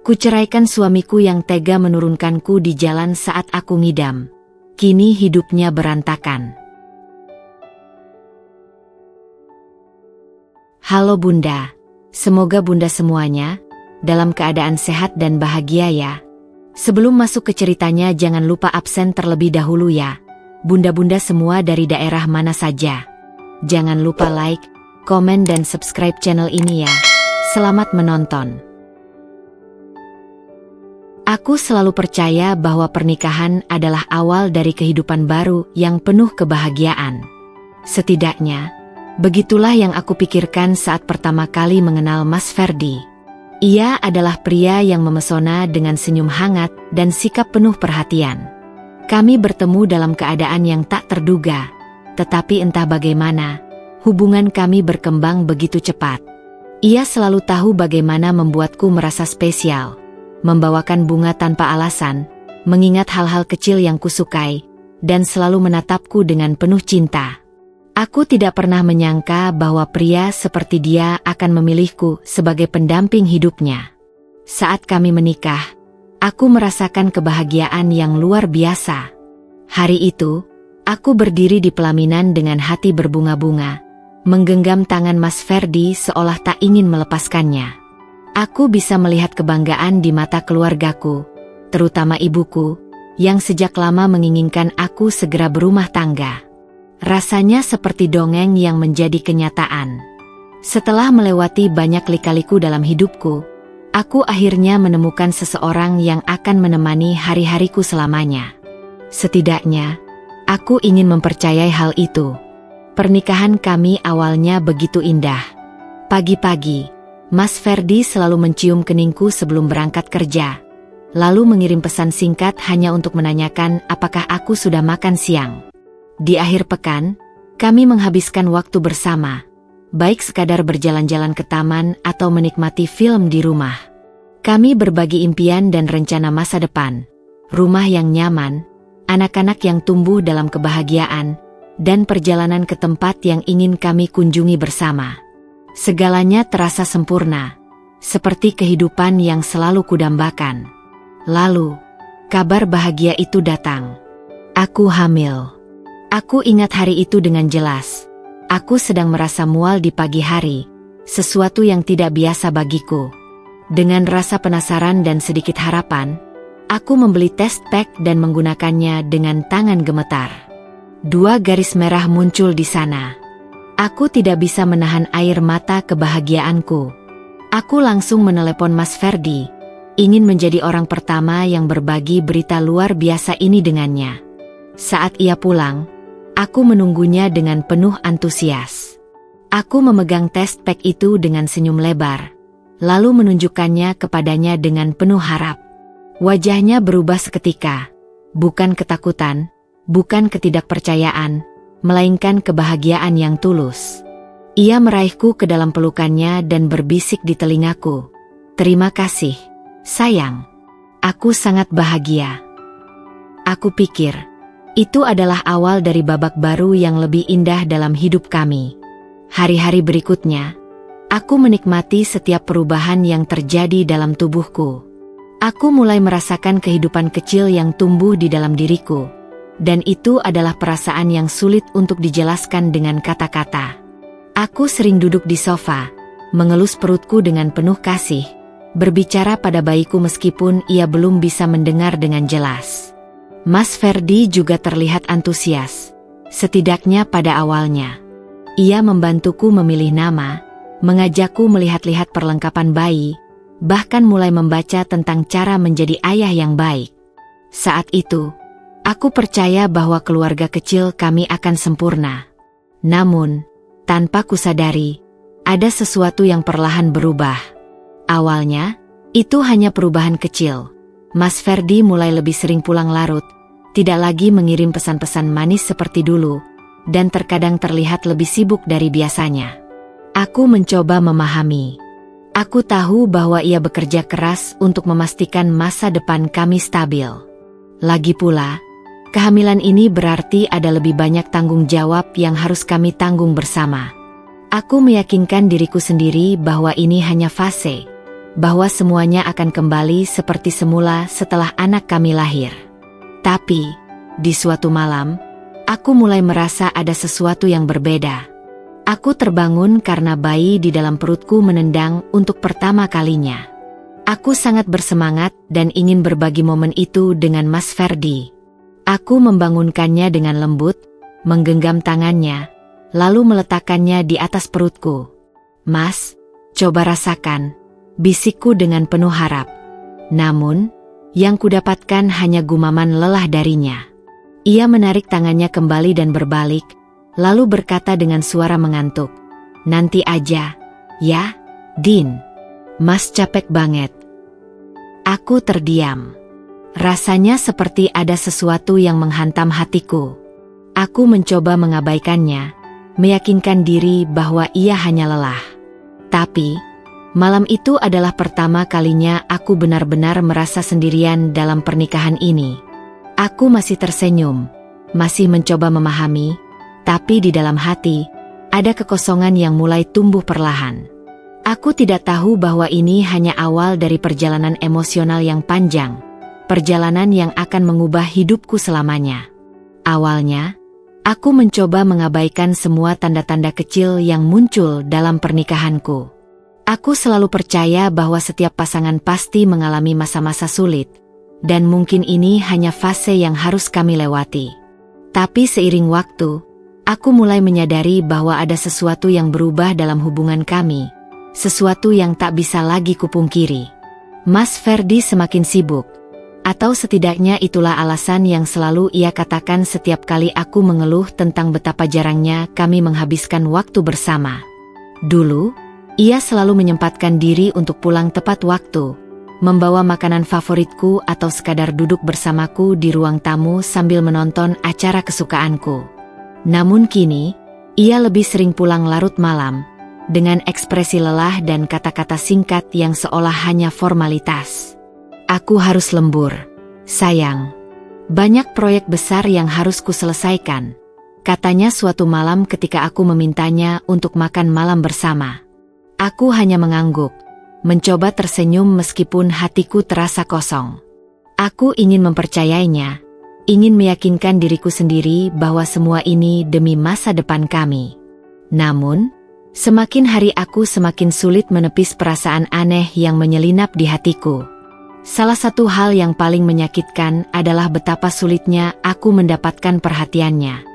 Kuceraikan suamiku yang tega menurunkanku di jalan saat aku ngidam. Kini hidupnya berantakan. Halo Bunda, semoga Bunda semuanya dalam keadaan sehat dan bahagia ya. Sebelum masuk ke ceritanya jangan lupa absen terlebih dahulu ya. Bunda-bunda semua dari daerah mana saja. Jangan lupa like, komen dan subscribe channel ini ya. Selamat menonton. Aku selalu percaya bahwa pernikahan adalah awal dari kehidupan baru yang penuh kebahagiaan. Setidaknya, begitulah yang aku pikirkan saat pertama kali mengenal Mas Ferdi. Ia adalah pria yang memesona dengan senyum hangat dan sikap penuh perhatian. Kami bertemu dalam keadaan yang tak terduga, tetapi entah bagaimana, hubungan kami berkembang begitu cepat. Ia selalu tahu bagaimana membuatku merasa spesial. Membawakan bunga tanpa alasan, mengingat hal-hal kecil yang kusukai, dan selalu menatapku dengan penuh cinta. Aku tidak pernah menyangka bahwa pria seperti dia akan memilihku sebagai pendamping hidupnya. Saat kami menikah, aku merasakan kebahagiaan yang luar biasa. Hari itu, aku berdiri di pelaminan dengan hati berbunga-bunga, menggenggam tangan Mas Ferdi seolah tak ingin melepaskannya. Aku bisa melihat kebanggaan di mata keluargaku, terutama ibuku, yang sejak lama menginginkan aku segera berumah tangga. Rasanya seperti dongeng yang menjadi kenyataan. Setelah melewati banyak lika-liku dalam hidupku, aku akhirnya menemukan seseorang yang akan menemani hari-hariku selamanya. Setidaknya, aku ingin mempercayai hal itu. Pernikahan kami awalnya begitu indah. Pagi-pagi, Mas Ferdi selalu mencium keningku sebelum berangkat kerja, lalu mengirim pesan singkat hanya untuk menanyakan apakah aku sudah makan siang. Di akhir pekan, kami menghabiskan waktu bersama, baik sekadar berjalan-jalan ke taman atau menikmati film di rumah. Kami berbagi impian dan rencana masa depan, rumah yang nyaman, anak-anak yang tumbuh dalam kebahagiaan, dan perjalanan ke tempat yang ingin kami kunjungi bersama. Segalanya terasa sempurna, seperti kehidupan yang selalu kudambakan. Lalu, kabar bahagia itu datang. Aku hamil. Aku ingat hari itu dengan jelas. Aku sedang merasa mual di pagi hari, sesuatu yang tidak biasa bagiku. Dengan rasa penasaran dan sedikit harapan, aku membeli test pack dan menggunakannya dengan tangan gemetar. 2 garis merah muncul di sana. Aku tidak bisa menahan air mata kebahagiaanku. Aku langsung menelepon Mas Ferdi, ingin menjadi orang pertama yang berbagi berita luar biasa ini dengannya. Saat ia pulang, aku menunggunya dengan penuh antusias. Aku memegang test pack itu dengan senyum lebar, lalu menunjukkannya kepadanya dengan penuh harap. Wajahnya berubah seketika, bukan ketakutan, bukan ketidakpercayaan, melainkan kebahagiaan yang tulus. Ia meraihku ke dalam pelukannya dan berbisik di telingaku, "Terima kasih, sayang. Aku sangat bahagia." Aku pikir, itu adalah awal dari babak baru yang lebih indah dalam hidup kami. Hari-hari berikutnya, aku menikmati setiap perubahan yang terjadi dalam tubuhku. Aku mulai merasakan kehidupan kecil yang tumbuh di dalam diriku. Dan itu adalah perasaan yang sulit untuk dijelaskan dengan kata-kata. Aku sering duduk di sofa, mengelus perutku dengan penuh kasih, berbicara pada bayiku meskipun ia belum bisa mendengar dengan jelas. Mas Ferdi juga terlihat antusias, setidaknya pada awalnya. Ia membantuku memilih nama, mengajakku melihat-lihat perlengkapan bayi, bahkan mulai membaca tentang cara menjadi ayah yang baik. Saat itu, aku percaya bahwa keluarga kecil kami akan sempurna. Namun, tanpa kusadari, ada sesuatu yang perlahan berubah. Awalnya, itu hanya perubahan kecil. Mas Ferdi mulai lebih sering pulang larut, tidak lagi mengirim pesan-pesan manis seperti dulu, dan terkadang terlihat lebih sibuk dari biasanya. Aku mencoba memahami. Aku tahu bahwa ia bekerja keras untuk memastikan masa depan kami stabil. Lagi pula, kehamilan ini berarti ada lebih banyak tanggung jawab yang harus kami tanggung bersama. Aku meyakinkan diriku sendiri bahwa ini hanya fase, bahwa semuanya akan kembali seperti semula setelah anak kami lahir. Tapi, di suatu malam, aku mulai merasa ada sesuatu yang berbeda. Aku terbangun karena bayi di dalam perutku menendang untuk pertama kalinya. Aku sangat bersemangat dan ingin berbagi momen itu dengan Mas Ferdi. Aku membangunkannya dengan lembut, menggenggam tangannya, lalu meletakkannya di atas perutku. "Mas, coba rasakan," bisikku dengan penuh harap. Namun, yang kudapatkan hanya gumaman lelah darinya. Ia menarik tangannya kembali dan berbalik, lalu berkata dengan suara mengantuk, "Nanti aja, ya, Din. Mas capek banget." Aku terdiam. Rasanya seperti ada sesuatu yang menghantam hatiku. Aku mencoba mengabaikannya, meyakinkan diri bahwa ia hanya lelah. Tapi, malam itu adalah pertama kalinya aku benar-benar merasa sendirian dalam pernikahan ini. Aku masih tersenyum, masih mencoba memahami, tapi di dalam hati, ada kekosongan yang mulai tumbuh perlahan. Aku tidak tahu bahwa ini hanya awal dari perjalanan emosional yang panjang, perjalanan yang akan mengubah hidupku selamanya. Awalnya, aku mencoba mengabaikan semua tanda-tanda kecil yang muncul dalam pernikahanku. Aku selalu percaya bahwa setiap pasangan pasti mengalami masa-masa sulit, dan mungkin ini hanya fase yang harus kami lewati. Tapi seiring waktu, aku mulai menyadari bahwa ada sesuatu yang berubah dalam hubungan kami, sesuatu yang tak bisa lagi kupungkiri. Mas Ferdi semakin sibuk, atau setidaknya itulah alasan yang selalu ia katakan setiap kali aku mengeluh tentang betapa jarangnya kami menghabiskan waktu bersama. Dulu, ia selalu menyempatkan diri untuk pulang tepat waktu, membawa makanan favoritku atau sekadar duduk bersamaku di ruang tamu sambil menonton acara kesukaanku. Namun kini, ia lebih sering pulang larut malam, dengan ekspresi lelah dan kata-kata singkat yang seolah hanya formalitas. "Aku harus lembur, sayang. Banyak proyek besar yang harus kuselesaikan," katanya suatu malam ketika aku memintanya untuk makan malam bersama. Aku hanya mengangguk, mencoba tersenyum meskipun hatiku terasa kosong. Aku ingin mempercayainya, ingin meyakinkan diriku sendiri bahwa semua ini demi masa depan kami. Namun, semakin hari aku semakin sulit menepis perasaan aneh yang menyelinap di hatiku. Salah satu hal yang paling menyakitkan adalah betapa sulitnya aku mendapatkan perhatiannya.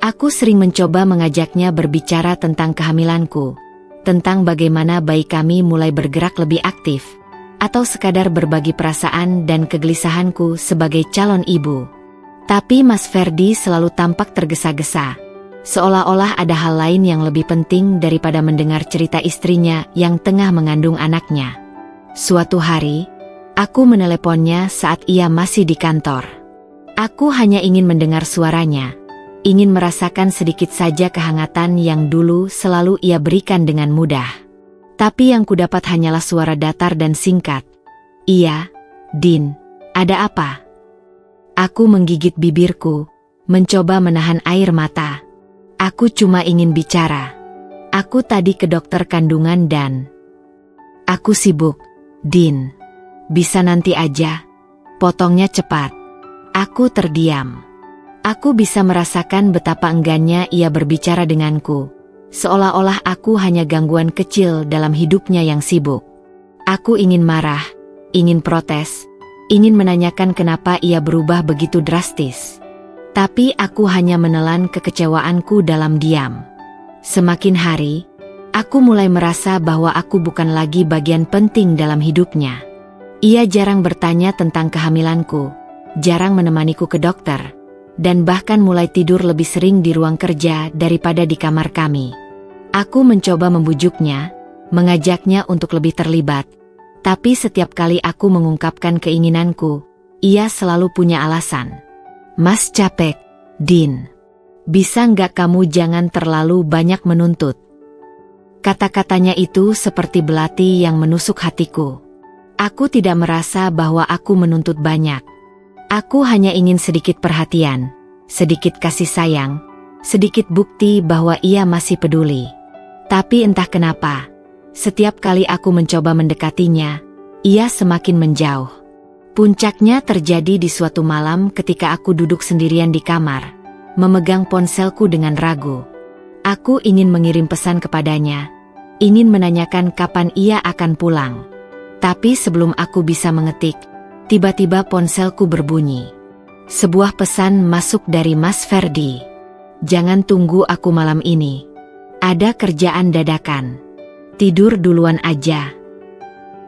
Aku sering mencoba mengajaknya berbicara tentang kehamilanku, tentang bagaimana bayi kami mulai bergerak lebih aktif, atau sekadar berbagi perasaan dan kegelisahanku sebagai calon ibu. Tapi Mas Ferdi selalu tampak tergesa-gesa, seolah-olah ada hal lain yang lebih penting daripada mendengar cerita istrinya yang tengah mengandung anaknya. Suatu hari, aku meneleponnya saat ia masih di kantor. Aku hanya ingin mendengar suaranya, ingin merasakan sedikit saja kehangatan yang dulu selalu ia berikan dengan mudah. Tapi yang kudapat hanyalah suara datar dan singkat. "Iya, Din, ada apa?" Aku menggigit bibirku, mencoba menahan air mata. "Aku cuma ingin bicara. Aku tadi ke dokter kandungan dan..." "Aku sibuk, Din. Bisa nanti aja," potongnya cepat. Aku terdiam. Aku bisa merasakan betapa enggannya ia berbicara denganku, seolah-olah aku hanya gangguan kecil dalam hidupnya yang sibuk. Aku ingin marah, ingin protes, ingin menanyakan kenapa ia berubah begitu drastis. Tapi aku hanya menelan kekecewaanku dalam diam. Semakin hari, aku mulai merasa bahwa aku bukan lagi bagian penting dalam hidupnya. Ia jarang bertanya tentang kehamilanku, jarang menemaniku ke dokter, dan bahkan mulai tidur lebih sering di ruang kerja daripada di kamar kami. Aku mencoba membujuknya, mengajaknya untuk lebih terlibat, tapi setiap kali aku mengungkapkan keinginanku, ia selalu punya alasan. "Mas capek, Din. Bisa nggak kamu jangan terlalu banyak menuntut?" Kata-katanya itu seperti belati yang menusuk hatiku. Aku tidak merasa bahwa aku menuntut banyak. Aku hanya ingin sedikit perhatian, sedikit kasih sayang, sedikit bukti bahwa ia masih peduli. Tapi entah kenapa, Setiap kali aku mencoba mendekatinya, ia semakin menjauh. Puncaknya terjadi di suatu malam ketika aku duduk sendirian di kamar, memegang ponselku dengan ragu. Aku ingin mengirim pesan kepadanya, ingin menanyakan kapan ia akan pulang. Tapi sebelum aku bisa mengetik, tiba-tiba ponselku berbunyi. Sebuah pesan masuk dari Mas Ferdi. Jangan tunggu aku malam ini. Ada kerjaan dadakan. Tidur duluan aja.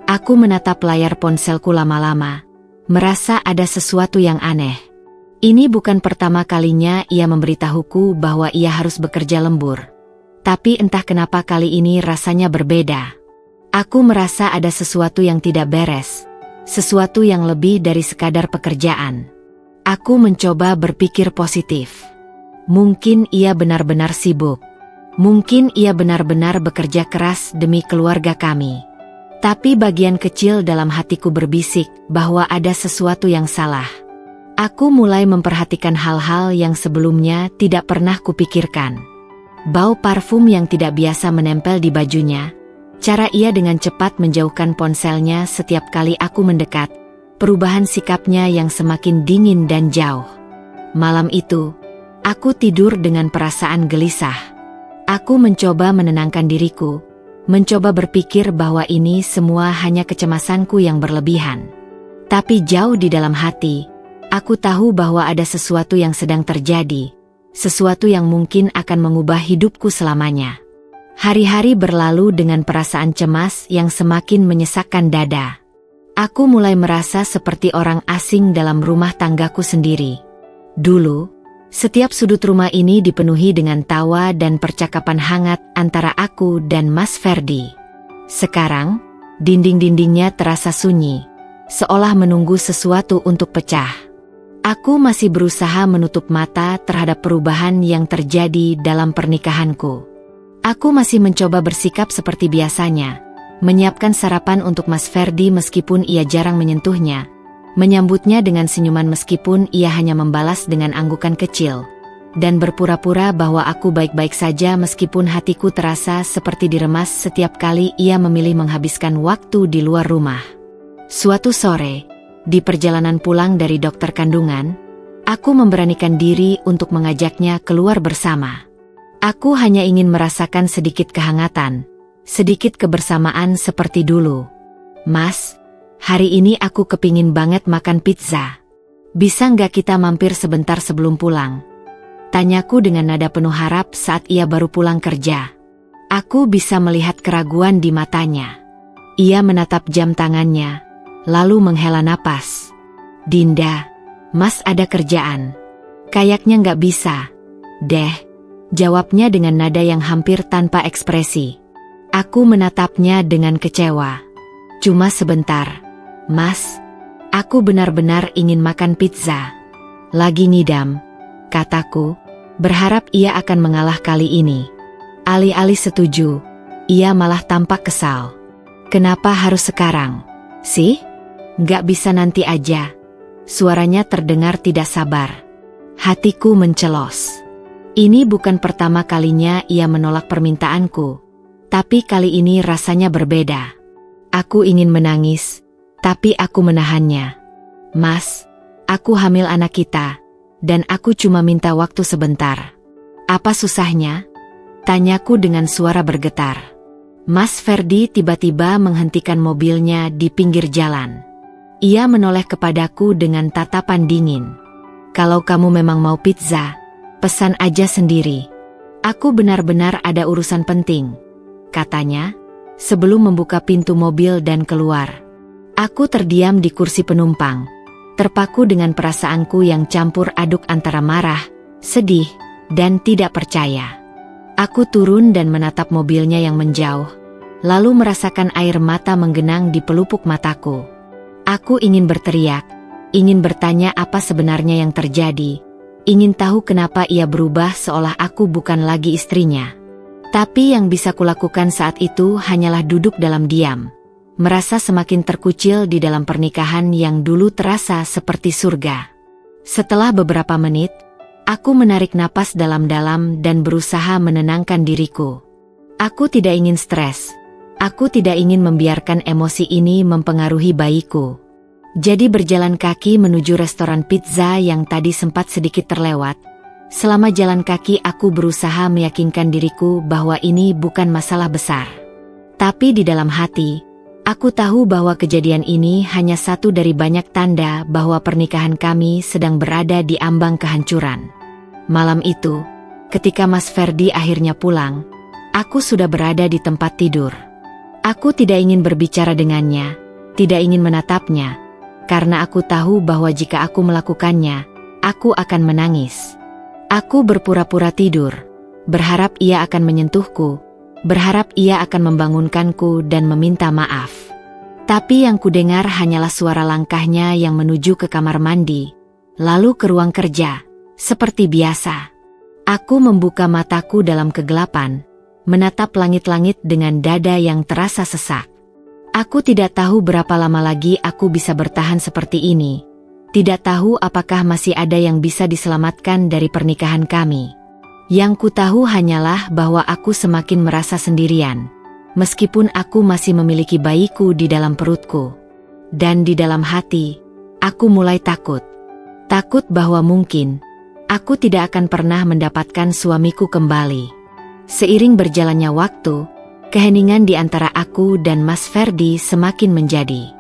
Aku menatap layar ponselku lama-lama, merasa ada sesuatu yang aneh. Ini bukan pertama kalinya ia memberitahuku bahwa ia harus bekerja lembur. Tapi entah kenapa kali ini rasanya berbeda. Aku merasa ada sesuatu yang tidak beres. Sesuatu yang lebih dari sekadar pekerjaan. Aku mencoba berpikir positif. Mungkin ia benar-benar sibuk. Mungkin ia benar-benar bekerja keras demi keluarga kami. Tapi bagian kecil dalam hatiku berbisik bahwa ada sesuatu yang salah. Aku mulai memperhatikan hal-hal yang sebelumnya tidak pernah kupikirkan. Bau parfum yang tidak biasa menempel di bajunya. Cara ia dengan cepat menjauhkan ponselnya setiap kali aku mendekat. Perubahan sikapnya yang semakin dingin dan jauh. Malam itu, aku tidur dengan perasaan gelisah. Aku mencoba menenangkan diriku, mencoba berpikir bahwa ini semua hanya kecemasanku yang berlebihan. Tapi jauh di dalam hati, aku tahu bahwa ada sesuatu yang sedang terjadi, sesuatu yang mungkin akan mengubah hidupku selamanya. Hari-hari berlalu dengan perasaan cemas yang semakin menyesakkan dada. Aku mulai merasa seperti orang asing dalam rumah tanggaku sendiri. Dulu, setiap sudut rumah ini dipenuhi dengan tawa dan percakapan hangat antara aku dan Mas Ferdi. Sekarang, dinding-dindingnya terasa sunyi, seolah menunggu sesuatu untuk pecah. Aku masih berusaha menutup mata terhadap perubahan yang terjadi dalam pernikahanku. Aku masih mencoba bersikap seperti biasanya. Menyiapkan sarapan untuk Mas Ferdi meskipun ia jarang menyentuhnya, menyambutnya dengan senyuman meskipun ia hanya membalas dengan anggukan kecil, dan berpura-pura bahwa aku baik-baik saja meskipun hatiku terasa seperti diremas setiap kali ia memilih menghabiskan waktu di luar rumah. Suatu sore, di perjalanan pulang dari dokter kandungan, aku memberanikan diri untuk mengajaknya keluar bersama. Aku hanya ingin merasakan sedikit kehangatan, sedikit kebersamaan seperti dulu. Mas, hari ini aku kepingin banget makan pizza. Bisa nggak kita mampir sebentar sebelum pulang? Tanyaku dengan nada penuh harap saat ia baru pulang kerja. Aku bisa melihat keraguan di matanya. Ia menatap jam tangannya, lalu menghela napas. Dinda, Mas ada kerjaan. Kayaknya nggak bisa. Deh, jawabnya dengan nada yang hampir tanpa ekspresi. Aku menatapnya dengan kecewa. Cuma sebentar, Mas. Aku benar-benar ingin makan pizza. Lagi ngidam, kataku, berharap ia akan mengalah kali ini. Alih-alih setuju, ia malah tampak kesal. Kenapa harus sekarang, sih? Nggak bisa nanti aja. Suaranya terdengar tidak sabar. Hatiku mencelos. Ini bukan pertama kalinya ia menolak permintaanku. Tapi kali ini rasanya berbeda. Aku ingin menangis, tapi aku menahannya. Mas, aku hamil anak kita, dan aku cuma minta waktu sebentar. Apa susahnya? Tanyaku dengan suara bergetar. Mas Ferdi tiba-tiba menghentikan mobilnya di pinggir jalan. Ia menoleh kepadaku dengan tatapan dingin. Kalau kamu memang mau pizza, pesan aja sendiri. Aku benar-benar ada urusan penting, katanya, sebelum membuka pintu mobil dan keluar. Aku terdiam di kursi penumpang, terpaku dengan perasaanku yang campur aduk antara marah, sedih, dan tidak percaya. Aku turun dan menatap mobilnya yang menjauh, lalu merasakan air mata menggenang di pelupuk mataku. Aku ingin berteriak, ingin bertanya apa sebenarnya yang terjadi, ingin tahu kenapa ia berubah seolah aku bukan lagi istrinya. Tapi yang bisa kulakukan saat itu hanyalah duduk dalam diam, merasa semakin terkucil di dalam pernikahan yang dulu terasa seperti surga. Setelah beberapa menit, aku menarik napas dalam-dalam dan berusaha menenangkan diriku. Aku tidak ingin stres, Aku tidak ingin membiarkan emosi ini mempengaruhi bayiku. Jadi berjalan kaki menuju restoran pizza yang tadi sempat sedikit terlewat. Selama jalan kaki aku berusaha meyakinkan diriku bahwa ini bukan masalah besar. Tapi di dalam hati, aku tahu bahwa kejadian ini hanya satu dari banyak tanda bahwa pernikahan kami sedang berada di ambang kehancuran. Malam itu, ketika Mas Ferdi akhirnya pulang, aku sudah berada di tempat tidur. Aku tidak ingin berbicara dengannya, tidak ingin menatapnya, karena aku tahu bahwa jika aku melakukannya, aku akan menangis. Aku berpura-pura tidur, berharap ia akan menyentuhku, berharap ia akan membangunkanku dan meminta maaf. Tapi yang kudengar hanyalah suara langkahnya yang menuju ke kamar mandi, lalu ke ruang kerja, seperti biasa. Aku membuka mataku dalam kegelapan, menatap langit-langit dengan dada yang terasa sesak. Aku tidak tahu berapa lama lagi aku bisa bertahan seperti ini. Tidak tahu apakah masih ada yang bisa diselamatkan dari pernikahan kami. Yang ku tahu hanyalah bahwa aku semakin merasa sendirian, meskipun aku masih memiliki bayiku di dalam perutku. Dan di dalam hati, aku mulai takut. Takut bahwa mungkin aku tidak akan pernah mendapatkan suamiku kembali. Seiring berjalannya waktu, keheningan di antara aku dan Mas Ferdi semakin menjadi.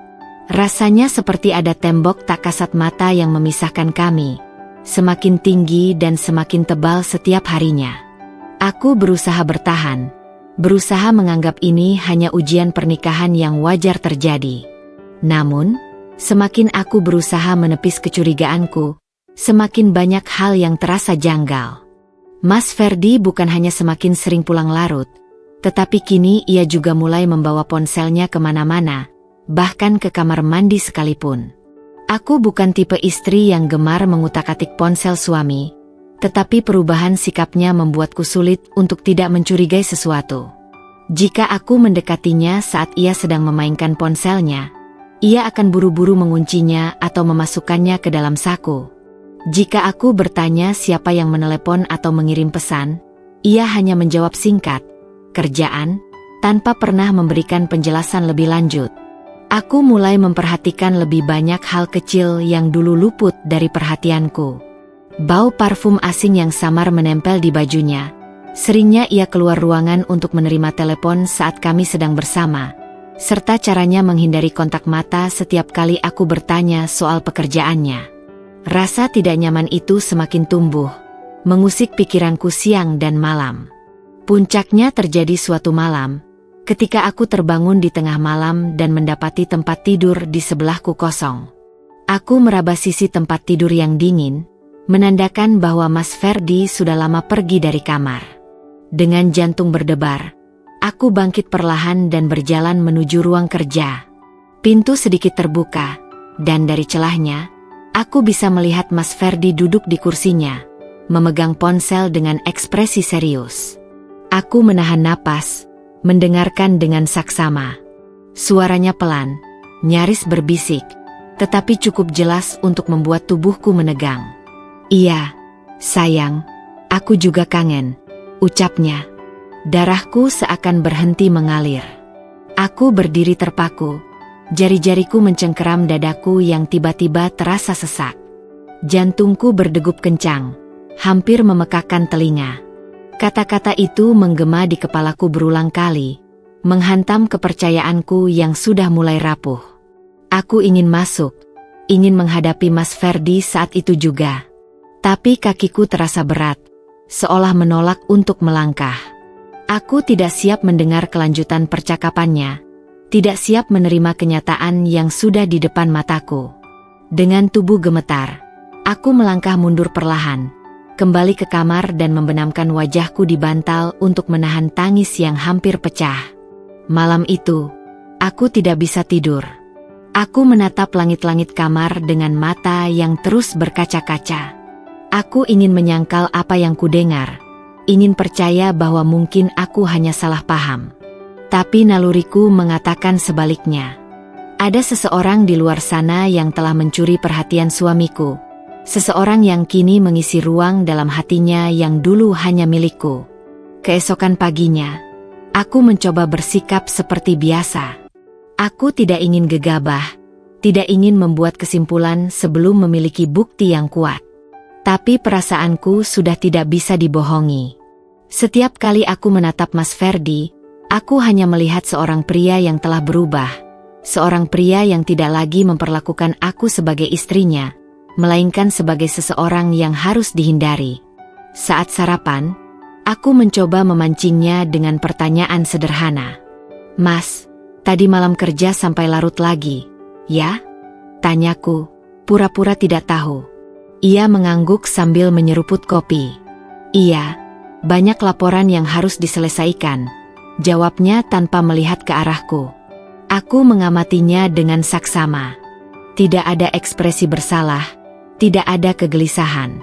Rasanya seperti ada tembok tak kasat mata yang memisahkan kami, semakin tinggi dan semakin tebal setiap harinya. Aku berusaha bertahan, berusaha menganggap ini hanya ujian pernikahan yang wajar terjadi. Namun, semakin aku berusaha menepis kecurigaanku, semakin banyak hal yang terasa janggal. Mas Ferdi bukan hanya semakin sering pulang larut, tetapi kini ia juga mulai membawa ponselnya kemana-mana, bahkan ke kamar mandi sekalipun. Aku bukan tipe istri yang gemar mengutak-atik ponsel suami, tetapi perubahan sikapnya membuatku sulit untuk tidak mencurigai sesuatu. Jika aku mendekatinya saat ia sedang memainkan ponselnya, ia akan buru-buru menguncinya atau memasukkannya ke dalam saku. Jika aku bertanya siapa yang menelepon atau mengirim pesan, ia hanya menjawab singkat, "Kerjaan," tanpa pernah memberikan penjelasan lebih lanjut. Aku mulai memperhatikan lebih banyak hal kecil yang dulu luput dari perhatianku. Bau parfum asing yang samar menempel di bajunya. Seringnya ia keluar ruangan untuk menerima telepon saat kami sedang bersama, serta caranya menghindari kontak mata setiap kali aku bertanya soal pekerjaannya. Rasa tidak nyaman itu semakin tumbuh, mengusik pikiranku siang dan malam. Puncaknya terjadi suatu malam, ketika aku terbangun di tengah malam dan mendapati tempat tidur di sebelahku kosong. Aku meraba sisi tempat tidur yang dingin, menandakan bahwa Mas Ferdi sudah lama pergi dari kamar. Dengan jantung berdebar, aku bangkit perlahan dan berjalan menuju ruang kerja. Pintu sedikit terbuka, dan dari celahnya, aku bisa melihat Mas Ferdi duduk di kursinya, memegang ponsel dengan ekspresi serius. Aku menahan napas, mendengarkan dengan saksama. Suaranya pelan, nyaris berbisik, tetapi cukup jelas untuk membuat tubuhku menegang. "Iya, sayang, aku juga kangen," ucapnya. Darahku seakan berhenti mengalir. Aku berdiri terpaku. Jari-jariku mencengkeram dadaku yang tiba-tiba terasa sesak. Jantungku berdegup kencang, hampir memekakkan telinga. Kata-kata itu menggema di kepalaku berulang kali, menghantam kepercayaanku yang sudah mulai rapuh. Aku ingin masuk, ingin menghadapi Mas Ferdi saat itu juga. Tapi kakiku terasa berat, seolah menolak untuk melangkah. Aku tidak siap mendengar kelanjutan percakapannya. Tidak siap menerima kenyataan yang sudah di depan mataku. Dengan tubuh gemetar, aku melangkah mundur perlahan, kembali ke kamar dan membenamkan wajahku di bantal untuk menahan tangis yang hampir pecah. Malam itu, aku tidak bisa tidur. Aku menatap langit-langit kamar dengan mata yang terus berkaca-kaca. Aku ingin menyangkal apa yang kudengar, ingin percaya bahwa mungkin aku hanya salah paham. Tapi naluriku mengatakan sebaliknya. Ada seseorang di luar sana yang telah mencuri perhatian suamiku. Seseorang yang kini mengisi ruang dalam hatinya yang dulu hanya milikku. Keesokan paginya, Aku mencoba bersikap seperti biasa. Aku tidak ingin gegabah, tidak ingin membuat kesimpulan sebelum memiliki bukti yang kuat. Tapi perasaanku sudah tidak bisa dibohongi. Setiap kali aku menatap Mas Ferdi, aku hanya melihat seorang pria yang telah berubah. Seorang pria yang tidak lagi memperlakukan aku sebagai istrinya, melainkan sebagai seseorang yang harus dihindari. Saat sarapan, aku mencoba memancingnya dengan pertanyaan sederhana. "Mas, tadi malam kerja sampai larut lagi, ya?" Tanyaku, pura-pura tidak tahu. Ia mengangguk sambil menyeruput kopi. "Iya, banyak laporan yang harus diselesaikan," jawabnya tanpa melihat ke arahku. Aku mengamatinya dengan saksama. Tidak ada ekspresi bersalah, tidak ada kegelisahan.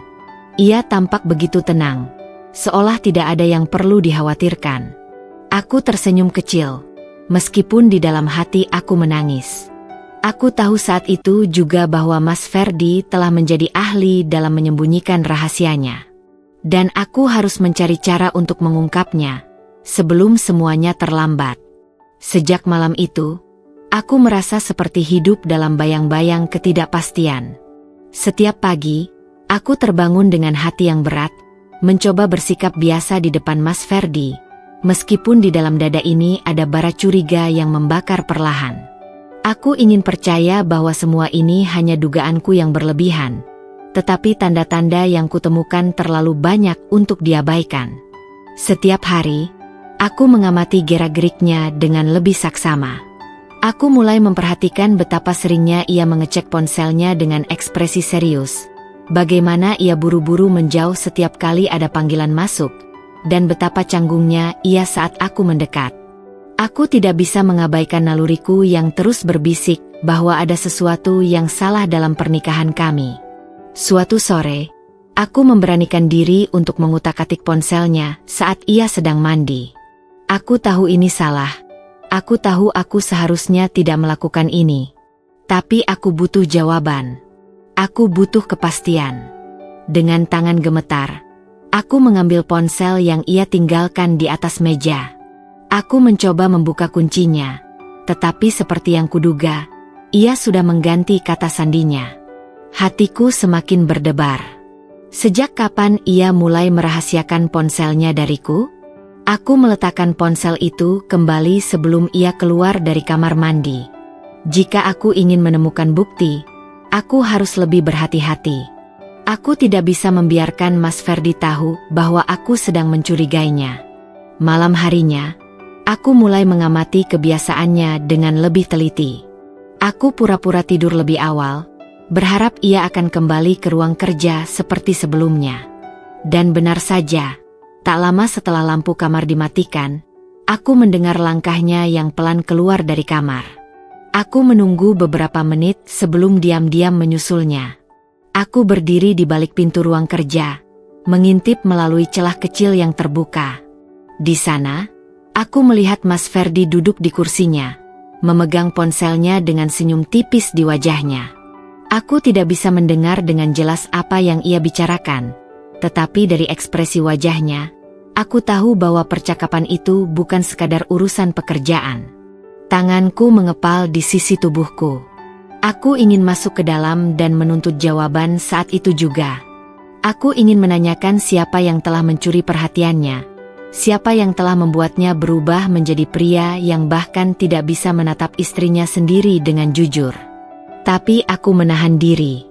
Ia tampak begitu tenang, seolah tidak ada yang perlu dikhawatirkan. Aku tersenyum kecil, meskipun di dalam hati aku menangis. Aku tahu saat itu juga bahwa Mas Ferdi telah menjadi ahli dalam menyembunyikan rahasianya. Dan aku harus mencari cara untuk mengungkapnya, sebelum semuanya terlambat. Sejak malam itu, aku merasa seperti hidup dalam bayang-bayang ketidakpastian. Setiap pagi, aku terbangun dengan hati yang berat, mencoba bersikap biasa di depan Mas Ferdi, meskipun di dalam dada ini ada bara curiga yang membakar perlahan. Aku ingin percaya bahwa semua ini hanya dugaanku yang berlebihan, tetapi tanda-tanda yang kutemukan terlalu banyak untuk diabaikan. Setiap hari, aku mengamati gerak-geriknya dengan lebih saksama. Aku mulai memperhatikan betapa seringnya ia mengecek ponselnya dengan ekspresi serius, bagaimana ia buru-buru menjauh setiap kali ada panggilan masuk, dan betapa canggungnya ia saat aku mendekat. Aku tidak bisa mengabaikan naluriku yang terus berbisik bahwa ada sesuatu yang salah dalam pernikahan kami. Suatu sore, aku memberanikan diri untuk mengutak-atik ponselnya saat ia sedang mandi. Aku tahu ini salah. Aku tahu aku seharusnya tidak melakukan ini. Tapi aku butuh jawaban. Aku butuh kepastian. Dengan tangan gemetar, aku mengambil ponsel yang ia tinggalkan di atas meja. Aku mencoba membuka kuncinya, tetapi seperti yang kuduga, ia sudah mengganti kata sandinya. Hatiku semakin berdebar. Sejak kapan ia mulai merahasiakan ponselnya dariku? Aku meletakkan ponsel itu kembali sebelum ia keluar dari kamar mandi. Jika aku ingin menemukan bukti, aku harus lebih berhati-hati. Aku tidak bisa membiarkan Mas Ferdi tahu bahwa aku sedang mencurigainya. Malam harinya, aku mulai mengamati kebiasaannya dengan lebih teliti. Aku pura-pura tidur lebih awal, berharap ia akan kembali ke ruang kerja seperti sebelumnya. Dan benar saja, tak lama setelah lampu kamar dimatikan, aku mendengar langkahnya yang pelan keluar dari kamar. Aku menunggu beberapa menit sebelum diam-diam menyusulnya. Aku berdiri di balik pintu ruang kerja, mengintip melalui celah kecil yang terbuka. Di sana, aku melihat Mas Ferdi duduk di kursinya, memegang ponselnya dengan senyum tipis di wajahnya. Aku tidak bisa mendengar dengan jelas apa yang ia bicarakan, tetapi dari ekspresi wajahnya, aku tahu bahwa percakapan itu bukan sekadar urusan pekerjaan. Tanganku mengepal di sisi tubuhku. Aku ingin masuk ke dalam dan menuntut jawaban saat itu juga. Aku ingin menanyakan siapa yang telah mencuri perhatiannya, siapa yang telah membuatnya berubah menjadi pria yang bahkan tidak bisa menatap istrinya sendiri dengan jujur. Tapi aku menahan diri.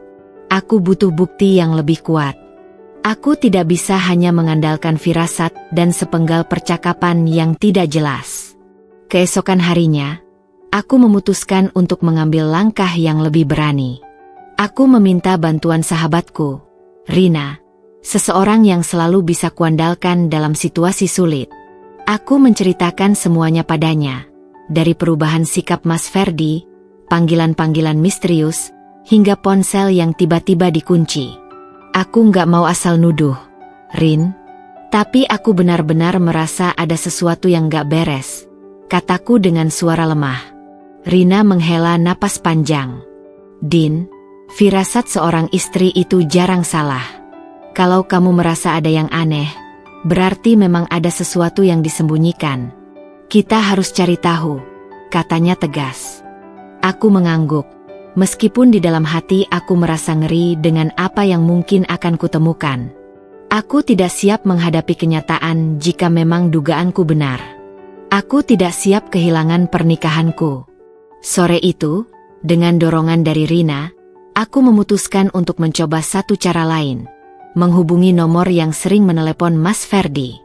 Aku butuh bukti yang lebih kuat. Aku tidak bisa hanya mengandalkan firasat dan sepenggal percakapan yang tidak jelas. Keesokan harinya, aku memutuskan untuk mengambil langkah yang lebih berani. Aku meminta bantuan sahabatku, Rina, seseorang yang selalu bisa kuandalkan dalam situasi sulit. Aku menceritakan semuanya padanya, dari perubahan sikap Mas Ferdi, panggilan-panggilan misterius, hingga ponsel yang tiba-tiba dikunci. Aku nggak mau asal nuduh, Rin. Tapi aku benar-benar merasa ada sesuatu yang nggak beres, kataku dengan suara lemah. Rina menghela napas panjang. Din, firasat seorang istri itu jarang salah. Kalau kamu merasa ada yang aneh, berarti memang ada sesuatu yang disembunyikan. Kita harus cari tahu, katanya tegas. Aku mengangguk. Meskipun di dalam hati aku merasa ngeri dengan apa yang mungkin akan kutemukan. Aku tidak siap menghadapi kenyataan jika memang dugaanku benar. Aku tidak siap kehilangan pernikahanku. Sore itu, dengan dorongan dari Rina, aku memutuskan untuk mencoba satu cara lain. Menghubungi nomor yang sering menelepon Mas Ferdi.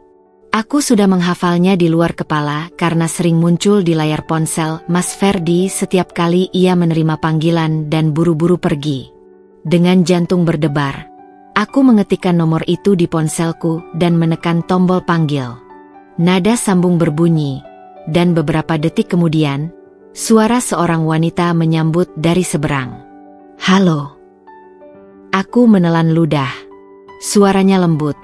Aku sudah menghafalnya di luar kepala karena sering muncul di layar ponsel Mas Ferdi setiap kali ia menerima panggilan dan buru-buru pergi. Dengan jantung berdebar, aku mengetikkan nomor itu di ponselku dan menekan tombol panggil. Nada sambung berbunyi, dan beberapa detik kemudian, suara seorang wanita menyambut dari seberang. "Halo." Aku menelan ludah. Suaranya lembut,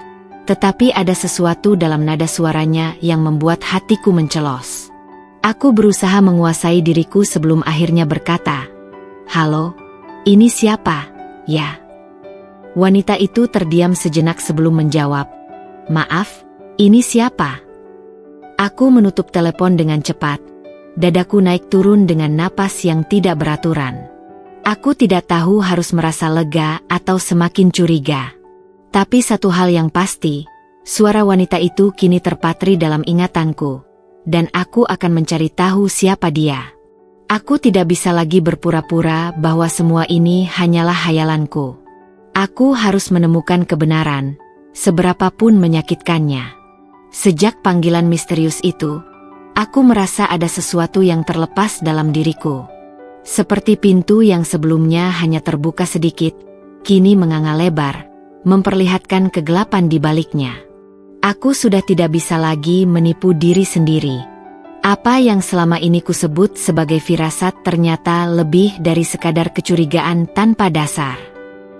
tetapi ada sesuatu dalam nada suaranya yang membuat hatiku mencelos. Aku berusaha menguasai diriku sebelum akhirnya berkata, "Halo, ini siapa, ya?" Wanita itu terdiam sejenak sebelum menjawab, "Maaf, ini siapa?" Aku menutup telepon dengan cepat. Dadaku naik turun dengan napas yang tidak beraturan. Aku tidak tahu harus merasa lega atau semakin curiga. Tapi satu hal yang pasti, suara wanita itu kini terpatri dalam ingatanku, dan aku akan mencari tahu siapa dia. Aku tidak bisa lagi berpura-pura bahwa semua ini hanyalah hayalanku. Aku harus menemukan kebenaran, seberapapun menyakitkannya. Sejak panggilan misterius itu, aku merasa ada sesuatu yang terlepas dalam diriku. Seperti pintu yang sebelumnya hanya terbuka sedikit, kini menganga lebar, memperlihatkan kegelapan di baliknya. Aku sudah tidak bisa lagi menipu diri sendiri. Apa yang selama ini kusebut sebagai firasat ternyata lebih dari sekadar kecurigaan tanpa dasar.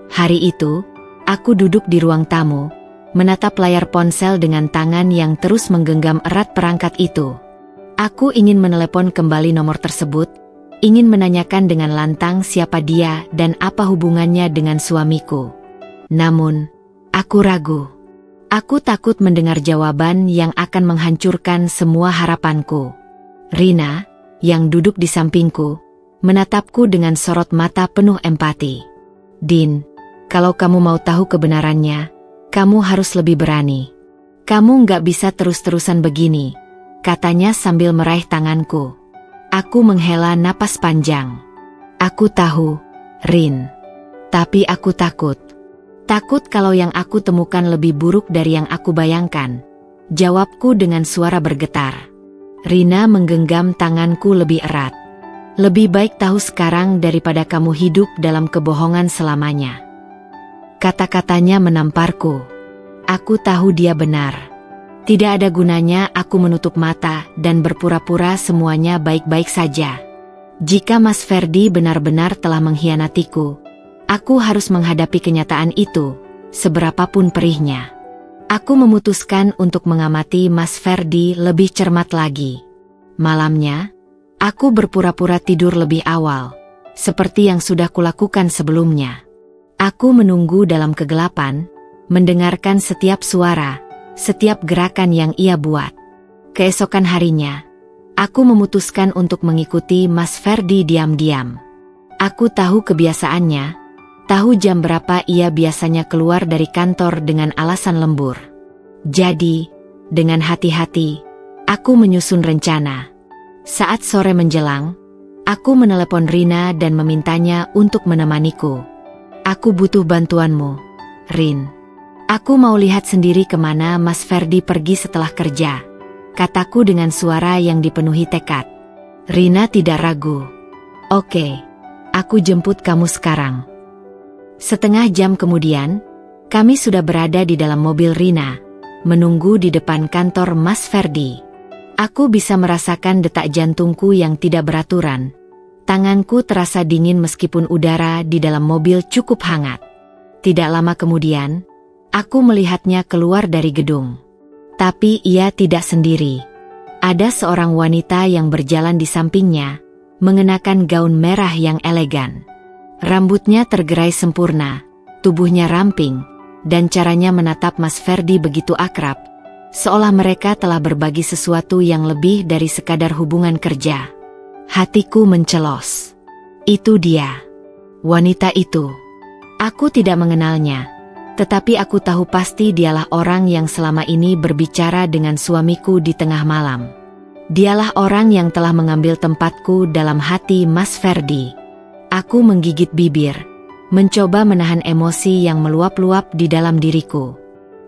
Hari itu, aku duduk di ruang tamu, menatap layar ponsel dengan tangan yang terus menggenggam erat perangkat itu. Aku ingin menelepon kembali nomor tersebut, ingin menanyakan dengan lantang siapa dia dan apa hubungannya dengan suamiku. Namun, aku ragu. Aku takut mendengar jawaban yang akan menghancurkan semua harapanku. Rina, yang duduk di sampingku, menatapku dengan sorot mata penuh empati. "Din, kalau kamu mau tahu kebenarannya, kamu harus lebih berani. Kamu nggak bisa terus-terusan begini," katanya sambil meraih tanganku. Aku menghela napas panjang. "Aku tahu, Rin. Tapi aku takut. Takut kalau yang aku temukan lebih buruk dari yang aku bayangkan," jawabku dengan suara bergetar. Rina menggenggam tanganku lebih erat. "Lebih baik tahu sekarang daripada kamu hidup dalam kebohongan selamanya." Kata-katanya menamparku. Aku tahu dia benar. Tidak ada gunanya aku menutup mata dan berpura-pura semuanya baik-baik saja. Jika Mas Ferdi benar-benar telah mengkhianatiku, aku harus menghadapi kenyataan itu, seberapapun perihnya. Aku memutuskan untuk mengamati Mas Ferdi lebih cermat lagi. Malamnya, aku berpura-pura tidur lebih awal, seperti yang sudah kulakukan sebelumnya. Aku menunggu dalam kegelapan, mendengarkan setiap suara, setiap gerakan yang ia buat. Keesokan harinya, aku memutuskan untuk mengikuti Mas Ferdi diam-diam. Aku tahu kebiasaannya, tahu jam berapa ia biasanya keluar dari kantor dengan alasan lembur. Jadi, dengan hati-hati, aku menyusun rencana. Saat sore menjelang, aku menelepon Rina dan memintanya untuk menemaniku. "Aku butuh bantuanmu, Rin. Aku mau lihat sendiri kemana Mas Ferdi pergi setelah kerja," kataku dengan suara yang dipenuhi tekad. Rina tidak ragu. "Oke, aku jemput kamu sekarang." Setengah jam kemudian, kami sudah berada di dalam mobil Rina, menunggu di depan kantor Mas Ferdi. Aku bisa merasakan detak jantungku yang tidak beraturan. Tanganku terasa dingin meskipun udara di dalam mobil cukup hangat. Tidak lama kemudian, aku melihatnya keluar dari gedung. Tapi ia tidak sendiri. Ada seorang wanita yang berjalan di sampingnya, mengenakan gaun merah yang elegan. Rambutnya tergerai sempurna, tubuhnya ramping, dan caranya menatap Mas Ferdi begitu akrab, seolah mereka telah berbagi sesuatu yang lebih dari sekadar hubungan kerja. Hatiku mencelos. Itu dia. Wanita itu. Aku tidak mengenalnya, tetapi aku tahu pasti dialah orang yang selama ini berbicara dengan suamiku di tengah malam. Dialah orang yang telah mengambil tempatku dalam hati Mas Ferdi. Aku menggigit bibir, mencoba menahan emosi yang meluap-luap di dalam diriku.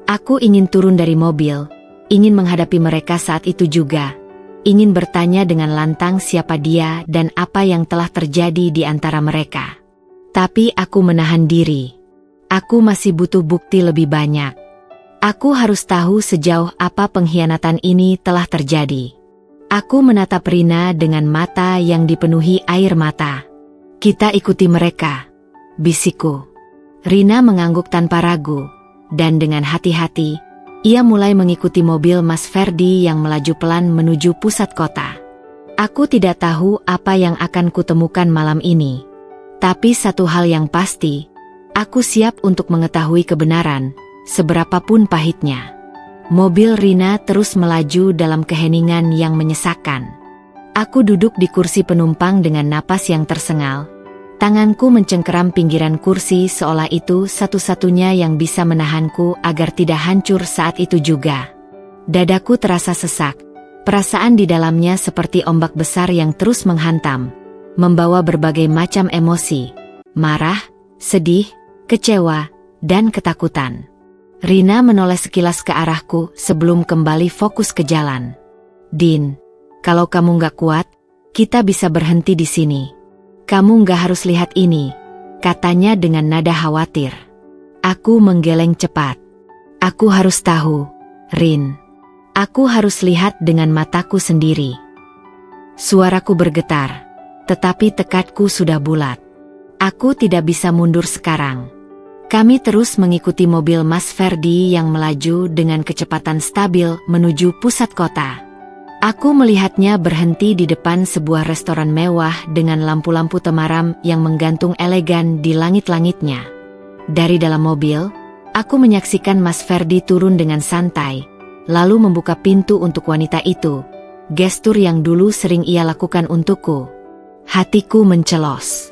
Aku ingin turun dari mobil, ingin menghadapi mereka saat itu juga, ingin bertanya dengan lantang siapa dia dan apa yang telah terjadi di antara mereka. Tapi aku menahan diri. Aku masih butuh bukti lebih banyak. Aku harus tahu sejauh apa pengkhianatan ini telah terjadi. Aku menatap Rina dengan mata yang dipenuhi air mata. Kita ikuti mereka, bisikku. Rina mengangguk tanpa ragu, dan dengan hati-hati, ia mulai mengikuti mobil Mas Ferdi yang melaju pelan menuju pusat kota. Aku tidak tahu apa yang akan kutemukan malam ini. Tapi satu hal yang pasti, aku siap untuk mengetahui kebenaran, seberapapun pahitnya. Mobil Rina terus melaju dalam keheningan yang menyesakkan. Aku duduk di kursi penumpang dengan napas yang tersengal. Tanganku mencengkeram pinggiran kursi seolah itu satu-satunya yang bisa menahanku agar tidak hancur saat itu juga. Dadaku terasa sesak. Perasaan di dalamnya seperti ombak besar yang terus menghantam, membawa berbagai macam emosi, marah, sedih, kecewa, dan ketakutan. Rina menoleh sekilas ke arahku sebelum kembali fokus ke jalan. Din, kalau kamu nggak kuat, kita bisa berhenti di sini. Kamu nggak harus lihat ini, katanya dengan nada khawatir. Aku menggeleng cepat. Aku harus tahu, Rin. Aku harus lihat dengan mataku sendiri. Suaraku bergetar. Tetapi tekadku sudah bulat. Aku tidak bisa mundur sekarang. Kami terus mengikuti mobil Mas Ferdi yang melaju dengan kecepatan stabil menuju pusat kota. Aku melihatnya berhenti di depan sebuah restoran mewah dengan lampu-lampu temaram yang menggantung elegan di langit-langitnya. Dari dalam mobil, aku menyaksikan Mas Ferdi turun dengan santai, lalu membuka pintu untuk wanita itu, gestur yang dulu sering ia lakukan untukku. Hatiku mencelos.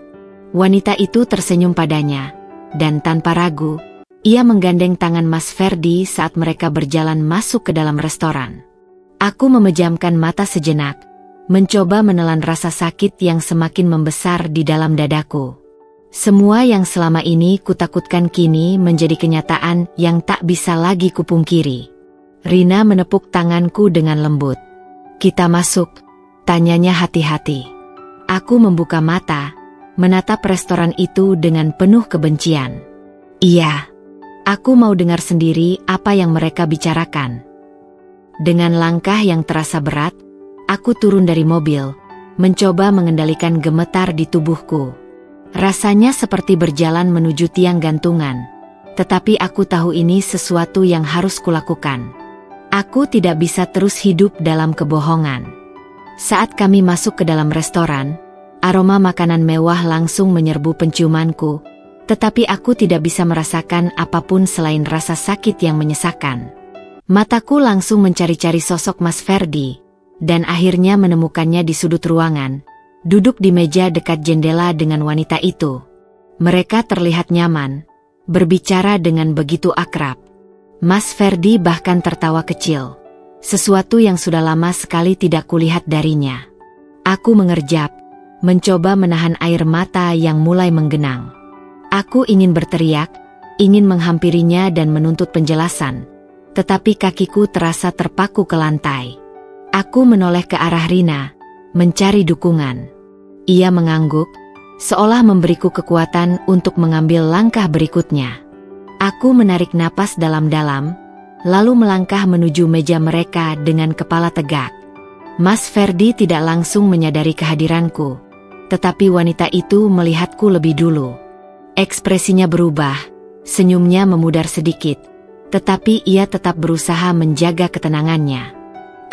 Wanita itu tersenyum padanya, dan tanpa ragu, ia menggandeng tangan Mas Ferdi saat mereka berjalan masuk ke dalam restoran. Aku memejamkan mata sejenak, mencoba menelan rasa sakit yang semakin membesar di dalam dadaku. Semua yang selama ini kutakutkan kini menjadi kenyataan yang tak bisa lagi kupungkiri. Rina menepuk tanganku dengan lembut. Kita masuk, tanyanya hati-hati. Aku membuka mata, menatap restoran itu dengan penuh kebencian. Iya, aku mau dengar sendiri apa yang mereka bicarakan. Dengan langkah yang terasa berat, aku turun dari mobil, mencoba mengendalikan gemetar di tubuhku. Rasanya seperti berjalan menuju tiang gantungan, tetapi aku tahu ini sesuatu yang harus kulakukan. Aku tidak bisa terus hidup dalam kebohongan. Saat kami masuk ke dalam restoran, aroma makanan mewah langsung menyerbu penciumanku, tetapi aku tidak bisa merasakan apapun selain rasa sakit yang menyesakan. Mataku langsung mencari-cari sosok Mas Ferdi, dan akhirnya menemukannya di sudut ruangan, duduk di meja dekat jendela dengan wanita itu. Mereka terlihat nyaman, berbicara dengan begitu akrab. Mas Ferdi bahkan tertawa kecil. Sesuatu yang sudah lama sekali tidak kulihat darinya. Aku mengerjap, mencoba menahan air mata yang mulai menggenang. Aku ingin berteriak, ingin menghampirinya dan menuntut penjelasan, tetapi kakiku terasa terpaku ke lantai. Aku menoleh ke arah Rina, mencari dukungan. Ia mengangguk, seolah memberiku kekuatan untuk mengambil langkah berikutnya. Aku menarik napas dalam-dalam, lalu melangkah menuju meja mereka dengan kepala tegak. Mas Ferdi tidak langsung menyadari kehadiranku, tetapi wanita itu melihatku lebih dulu. Ekspresinya berubah, senyumnya memudar sedikit, tetapi ia tetap berusaha menjaga ketenangannya.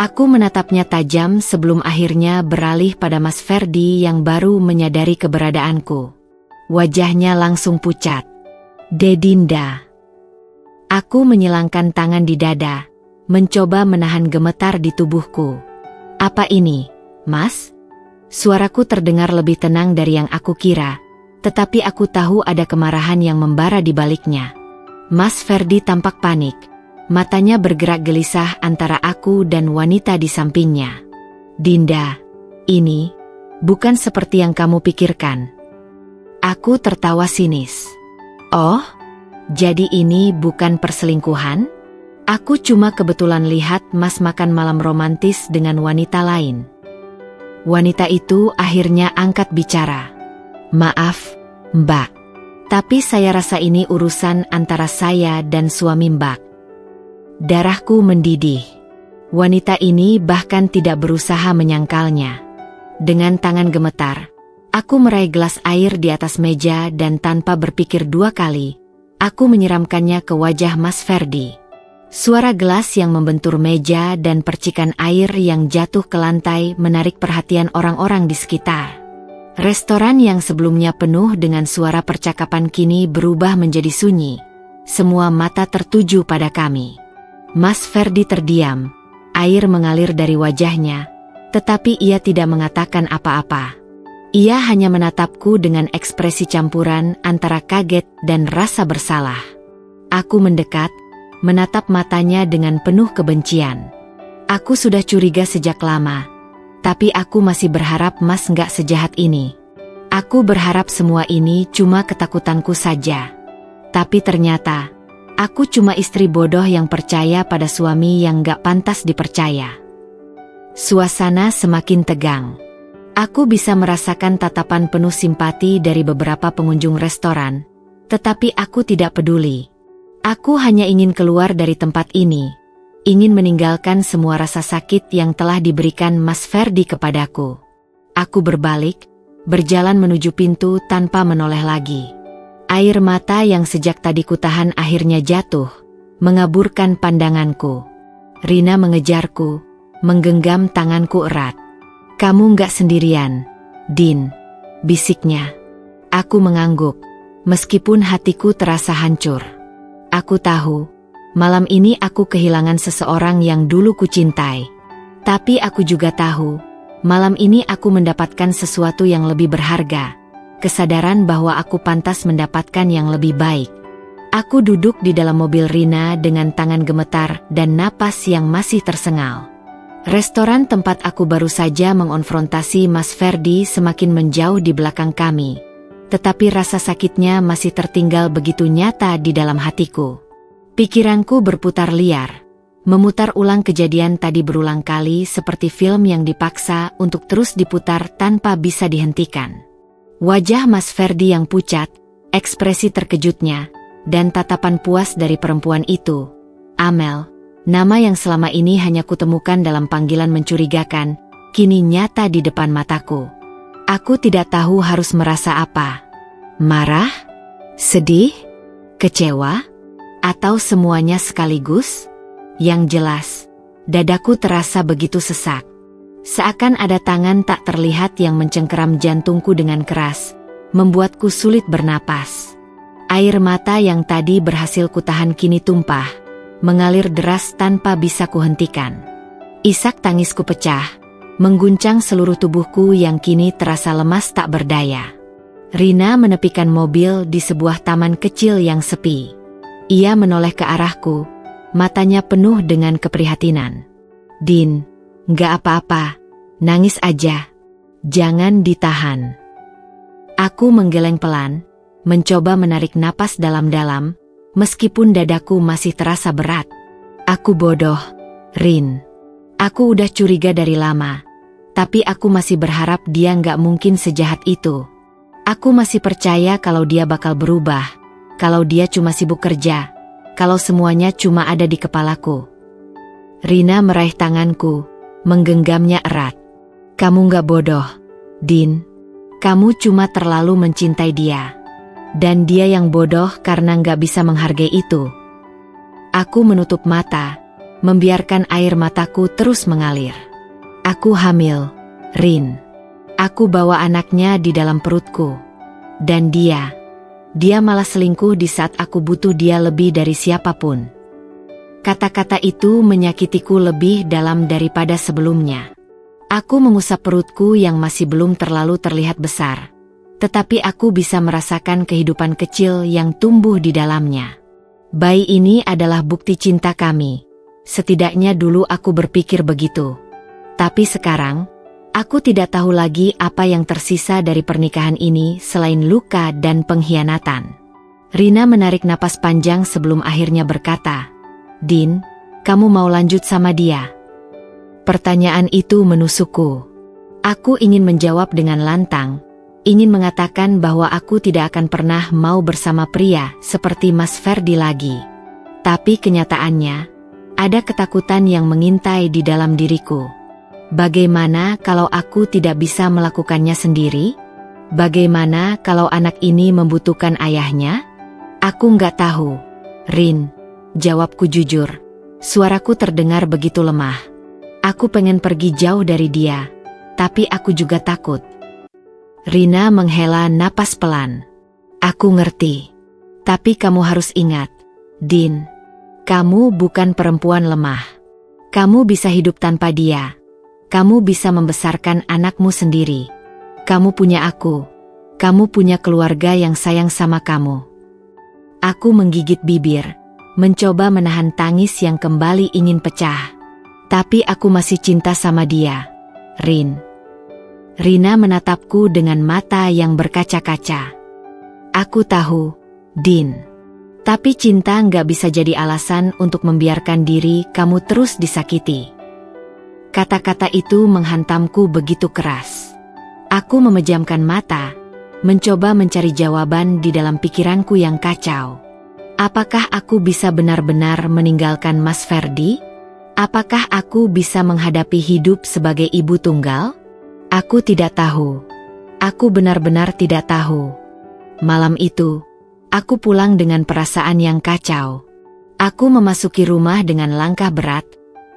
Aku menatapnya tajam sebelum akhirnya beralih pada Mas Ferdi yang baru menyadari keberadaanku. Wajahnya langsung pucat. Dedinda. Aku menyilangkan tangan di dada, mencoba menahan gemetar di tubuhku. "Apa ini, Mas?" Suaraku terdengar lebih tenang dari yang aku kira, tetapi aku tahu ada kemarahan yang membara di baliknya. Mas Ferdi tampak panik. Matanya bergerak gelisah antara aku dan wanita di sampingnya. "Dinda, ini bukan seperti yang kamu pikirkan." Aku tertawa sinis. "Oh, jadi ini bukan perselingkuhan? Aku cuma kebetulan lihat Mas makan malam romantis dengan wanita lain." Wanita itu akhirnya angkat bicara. "Maaf, Mbak. Tapi saya rasa ini urusan antara saya dan suami Mbak." Darahku mendidih. Wanita ini bahkan tidak berusaha menyangkalnya. Dengan tangan gemetar, aku meraih gelas air di atas meja dan tanpa berpikir dua kali, aku menyiramkannya ke wajah Mas Ferdi. Suara gelas yang membentur meja dan percikan air yang jatuh ke lantai menarik perhatian orang-orang di sekitar. Restoran yang sebelumnya penuh dengan suara percakapan kini berubah menjadi sunyi. Semua mata tertuju pada kami. Mas Ferdi terdiam, air mengalir dari wajahnya, tetapi ia tidak mengatakan apa-apa. Ia hanya menatapku dengan ekspresi campuran antara kaget dan rasa bersalah. Aku mendekat, menatap matanya dengan penuh kebencian. Aku sudah curiga sejak lama, tapi aku masih berharap Mas nggak sejahat ini. Aku berharap semua ini cuma ketakutanku saja. Tapi ternyata, aku cuma istri bodoh yang percaya pada suami yang nggak pantas dipercaya. Suasana semakin tegang. Aku bisa merasakan tatapan penuh simpati dari beberapa pengunjung restoran, tetapi aku tidak peduli. Aku hanya ingin keluar dari tempat ini, ingin meninggalkan semua rasa sakit yang telah diberikan Mas Ferdi kepadaku. Aku berbalik, berjalan menuju pintu tanpa menoleh lagi. Air mata yang sejak tadi kutahan akhirnya jatuh, mengaburkan pandanganku. Rina mengejarku, menggenggam tanganku erat. "Kamu nggak sendirian, Din," bisiknya. Aku mengangguk, meskipun hatiku terasa hancur. Aku tahu, malam ini aku kehilangan seseorang yang dulu kucintai. Tapi aku juga tahu, malam ini aku mendapatkan sesuatu yang lebih berharga. Kesadaran bahwa aku pantas mendapatkan yang lebih baik. Aku duduk di dalam mobil Rina dengan tangan gemetar dan napas yang masih tersengal. Restoran tempat aku baru saja mengonfrontasi Mas Ferdi semakin menjauh di belakang kami. Tetapi rasa sakitnya masih tertinggal begitu nyata di dalam hatiku. Pikiranku berputar liar, memutar ulang kejadian tadi berulang kali seperti film yang dipaksa untuk terus diputar tanpa bisa dihentikan. Wajah Mas Ferdi yang pucat, ekspresi terkejutnya, dan tatapan puas dari perempuan itu. Amel, nama yang selama ini hanya kutemukan dalam panggilan mencurigakan, kini nyata di depan mataku. Aku tidak tahu harus merasa apa. Marah? Sedih? Kecewa? Atau semuanya sekaligus? Yang jelas, dadaku terasa begitu sesak. Seakan ada tangan tak terlihat yang mencengkeram jantungku dengan keras, membuatku sulit bernapas. Air mata yang tadi berhasil kutahan kini tumpah, mengalir deras tanpa bisa kuhentikan. Isak tangisku pecah, mengguncang seluruh tubuhku yang kini terasa lemas tak berdaya. Rina menepikan mobil di sebuah taman kecil yang sepi. Ia menoleh ke arahku, matanya penuh dengan keprihatinan. "Din, nggak apa-apa, nangis aja. Jangan ditahan." Aku menggeleng pelan, mencoba menarik napas dalam-dalam, meskipun dadaku masih terasa berat. Aku bodoh, Rin. Aku udah curiga dari lama, tapi aku masih berharap dia nggak mungkin sejahat itu. Aku masih percaya kalau dia bakal berubah, kalau dia cuma sibuk kerja, kalau semuanya cuma ada di kepalaku. Rina meraih tanganku, menggenggamnya erat. "Kamu nggak bodoh, Din. Kamu cuma terlalu mencintai dia. Dan dia yang bodoh karena nggak bisa menghargai itu." Aku menutup mata, membiarkan air mataku terus mengalir. Aku hamil, Rin. Aku bawa anaknya di dalam perutku. Dan dia malah selingkuh di saat aku butuh dia lebih dari siapapun. Kata-kata itu menyakitiku lebih dalam daripada sebelumnya. Aku mengusap perutku yang masih belum terlalu terlihat besar. Tetapi aku bisa merasakan kehidupan kecil yang tumbuh di dalamnya. Bayi ini adalah bukti cinta kami. Setidaknya dulu aku berpikir begitu. Tapi sekarang, aku tidak tahu lagi apa yang tersisa dari pernikahan ini selain luka dan pengkhianatan. Rina menarik napas panjang sebelum akhirnya berkata, "Din, kamu mau lanjut sama dia?" Pertanyaan itu menusukku. Aku ingin menjawab dengan lantang, ingin mengatakan bahwa aku tidak akan pernah mau bersama pria seperti Mas Ferdi lagi. Tapi kenyataannya, ada ketakutan yang mengintai di dalam diriku. Bagaimana kalau aku tidak bisa melakukannya sendiri? Bagaimana kalau anak ini membutuhkan ayahnya? Aku nggak tahu. Rin, jawabku jujur. Suaraku terdengar begitu lemah. Aku pengen pergi jauh dari dia, tapi aku juga takut. Rina menghela napas pelan. Aku ngerti. Tapi kamu harus ingat, Din, kamu bukan perempuan lemah. Kamu bisa hidup tanpa dia. Kamu bisa membesarkan anakmu sendiri. Kamu punya aku. Kamu punya keluarga yang sayang sama kamu. Aku menggigit bibir, mencoba menahan tangis yang kembali ingin pecah. Tapi aku masih cinta sama dia, Rin. Rina menatapku dengan mata yang berkaca-kaca. Aku tahu, Din. Tapi cinta nggak bisa jadi alasan untuk membiarkan diri kamu terus disakiti. Kata-kata itu menghantamku begitu keras. Aku memejamkan mata, mencoba mencari jawaban di dalam pikiranku yang kacau. Apakah aku bisa benar-benar meninggalkan Mas Ferdi? Apakah aku bisa menghadapi hidup sebagai ibu tunggal? Aku tidak tahu. Aku benar-benar tidak tahu. Malam itu, aku pulang dengan perasaan yang kacau. Aku memasuki rumah dengan langkah berat,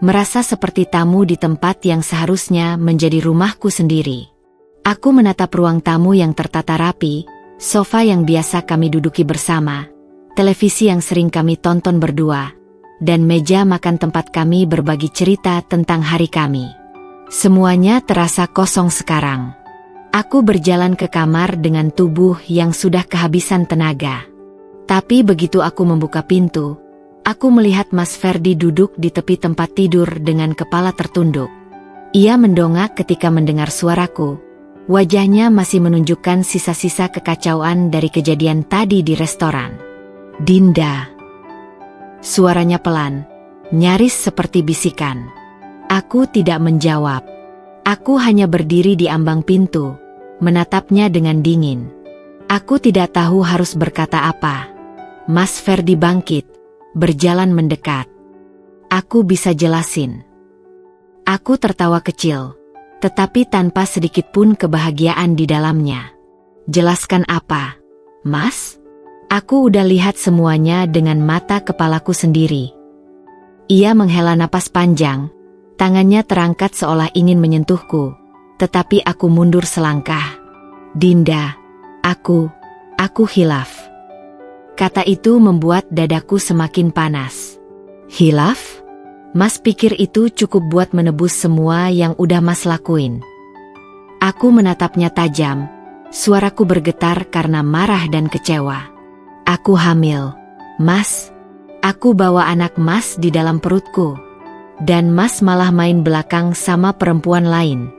merasa seperti tamu di tempat yang seharusnya menjadi rumahku sendiri. Aku menatap ruang tamu yang tertata rapi, sofa yang biasa kami duduki bersama, televisi yang sering kami tonton berdua, dan meja makan tempat kami berbagi cerita tentang hari kami. Semuanya terasa kosong sekarang. Aku berjalan ke kamar dengan tubuh yang sudah kehabisan tenaga. Tapi begitu aku membuka pintu, aku melihat Mas Ferdi duduk di tepi tempat tidur dengan kepala tertunduk. Ia mendongak ketika mendengar suaraku. Wajahnya masih menunjukkan sisa-sisa kekacauan dari kejadian tadi di restoran. Dinda. Suaranya pelan, nyaris seperti bisikan. Aku tidak menjawab. Aku hanya berdiri di ambang pintu, menatapnya dengan dingin. Aku tidak tahu harus berkata apa. Mas Ferdi bangkit, berjalan mendekat. Aku bisa jelasin. Aku tertawa kecil, tetapi tanpa sedikit pun kebahagiaan di dalamnya. Jelaskan apa, Mas? Aku udah lihat semuanya dengan mata kepalaku sendiri. Ia menghela napas panjang, tangannya terangkat seolah ingin menyentuhku, tetapi aku mundur selangkah. Dinda, aku hilaf. Kata itu membuat dadaku semakin panas. Hilaf? Mas pikir itu cukup buat menebus semua yang udah Mas lakuin? Aku menatapnya tajam, suaraku bergetar karena marah dan kecewa. Aku hamil, Mas. Aku bawa anak Mas di dalam perutku. Dan Mas malah main belakang sama perempuan lain.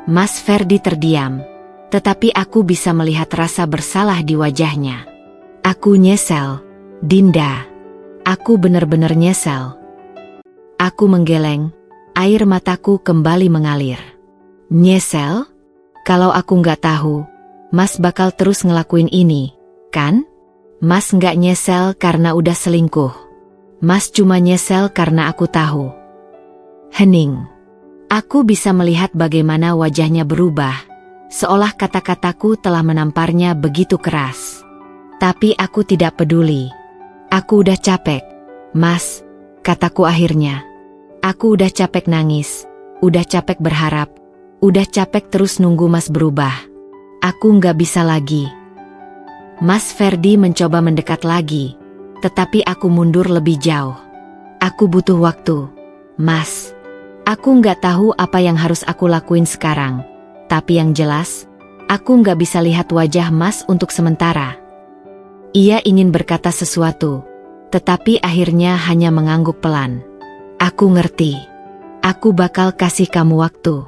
Mas Ferdi terdiam, tetapi aku bisa melihat rasa bersalah di wajahnya. Aku nyesel, Dinda. Aku benar-benar nyesel. Aku menggeleng, air mataku kembali mengalir. Nyesel? Kalau aku nggak tahu, Mas bakal terus ngelakuin ini, kan? Mas nggak nyesel karena udah selingkuh. Mas cuma nyesel karena aku tahu. Hening. Aku bisa melihat bagaimana wajahnya berubah, seolah kata-kataku telah menamparnya begitu keras. Tapi aku tidak peduli. Aku udah capek, Mas, kataku akhirnya. Aku udah capek nangis, udah capek berharap, udah capek terus nunggu Mas berubah. Aku nggak bisa lagi. Mas Ferdi mencoba mendekat lagi, tetapi aku mundur lebih jauh. Aku butuh waktu, Mas. Aku nggak tahu apa yang harus aku lakuin sekarang. Tapi yang jelas, aku nggak bisa lihat wajah Mas untuk sementara. Ia ingin berkata sesuatu, tetapi akhirnya hanya mengangguk pelan. Aku ngerti. Aku bakal kasih kamu waktu.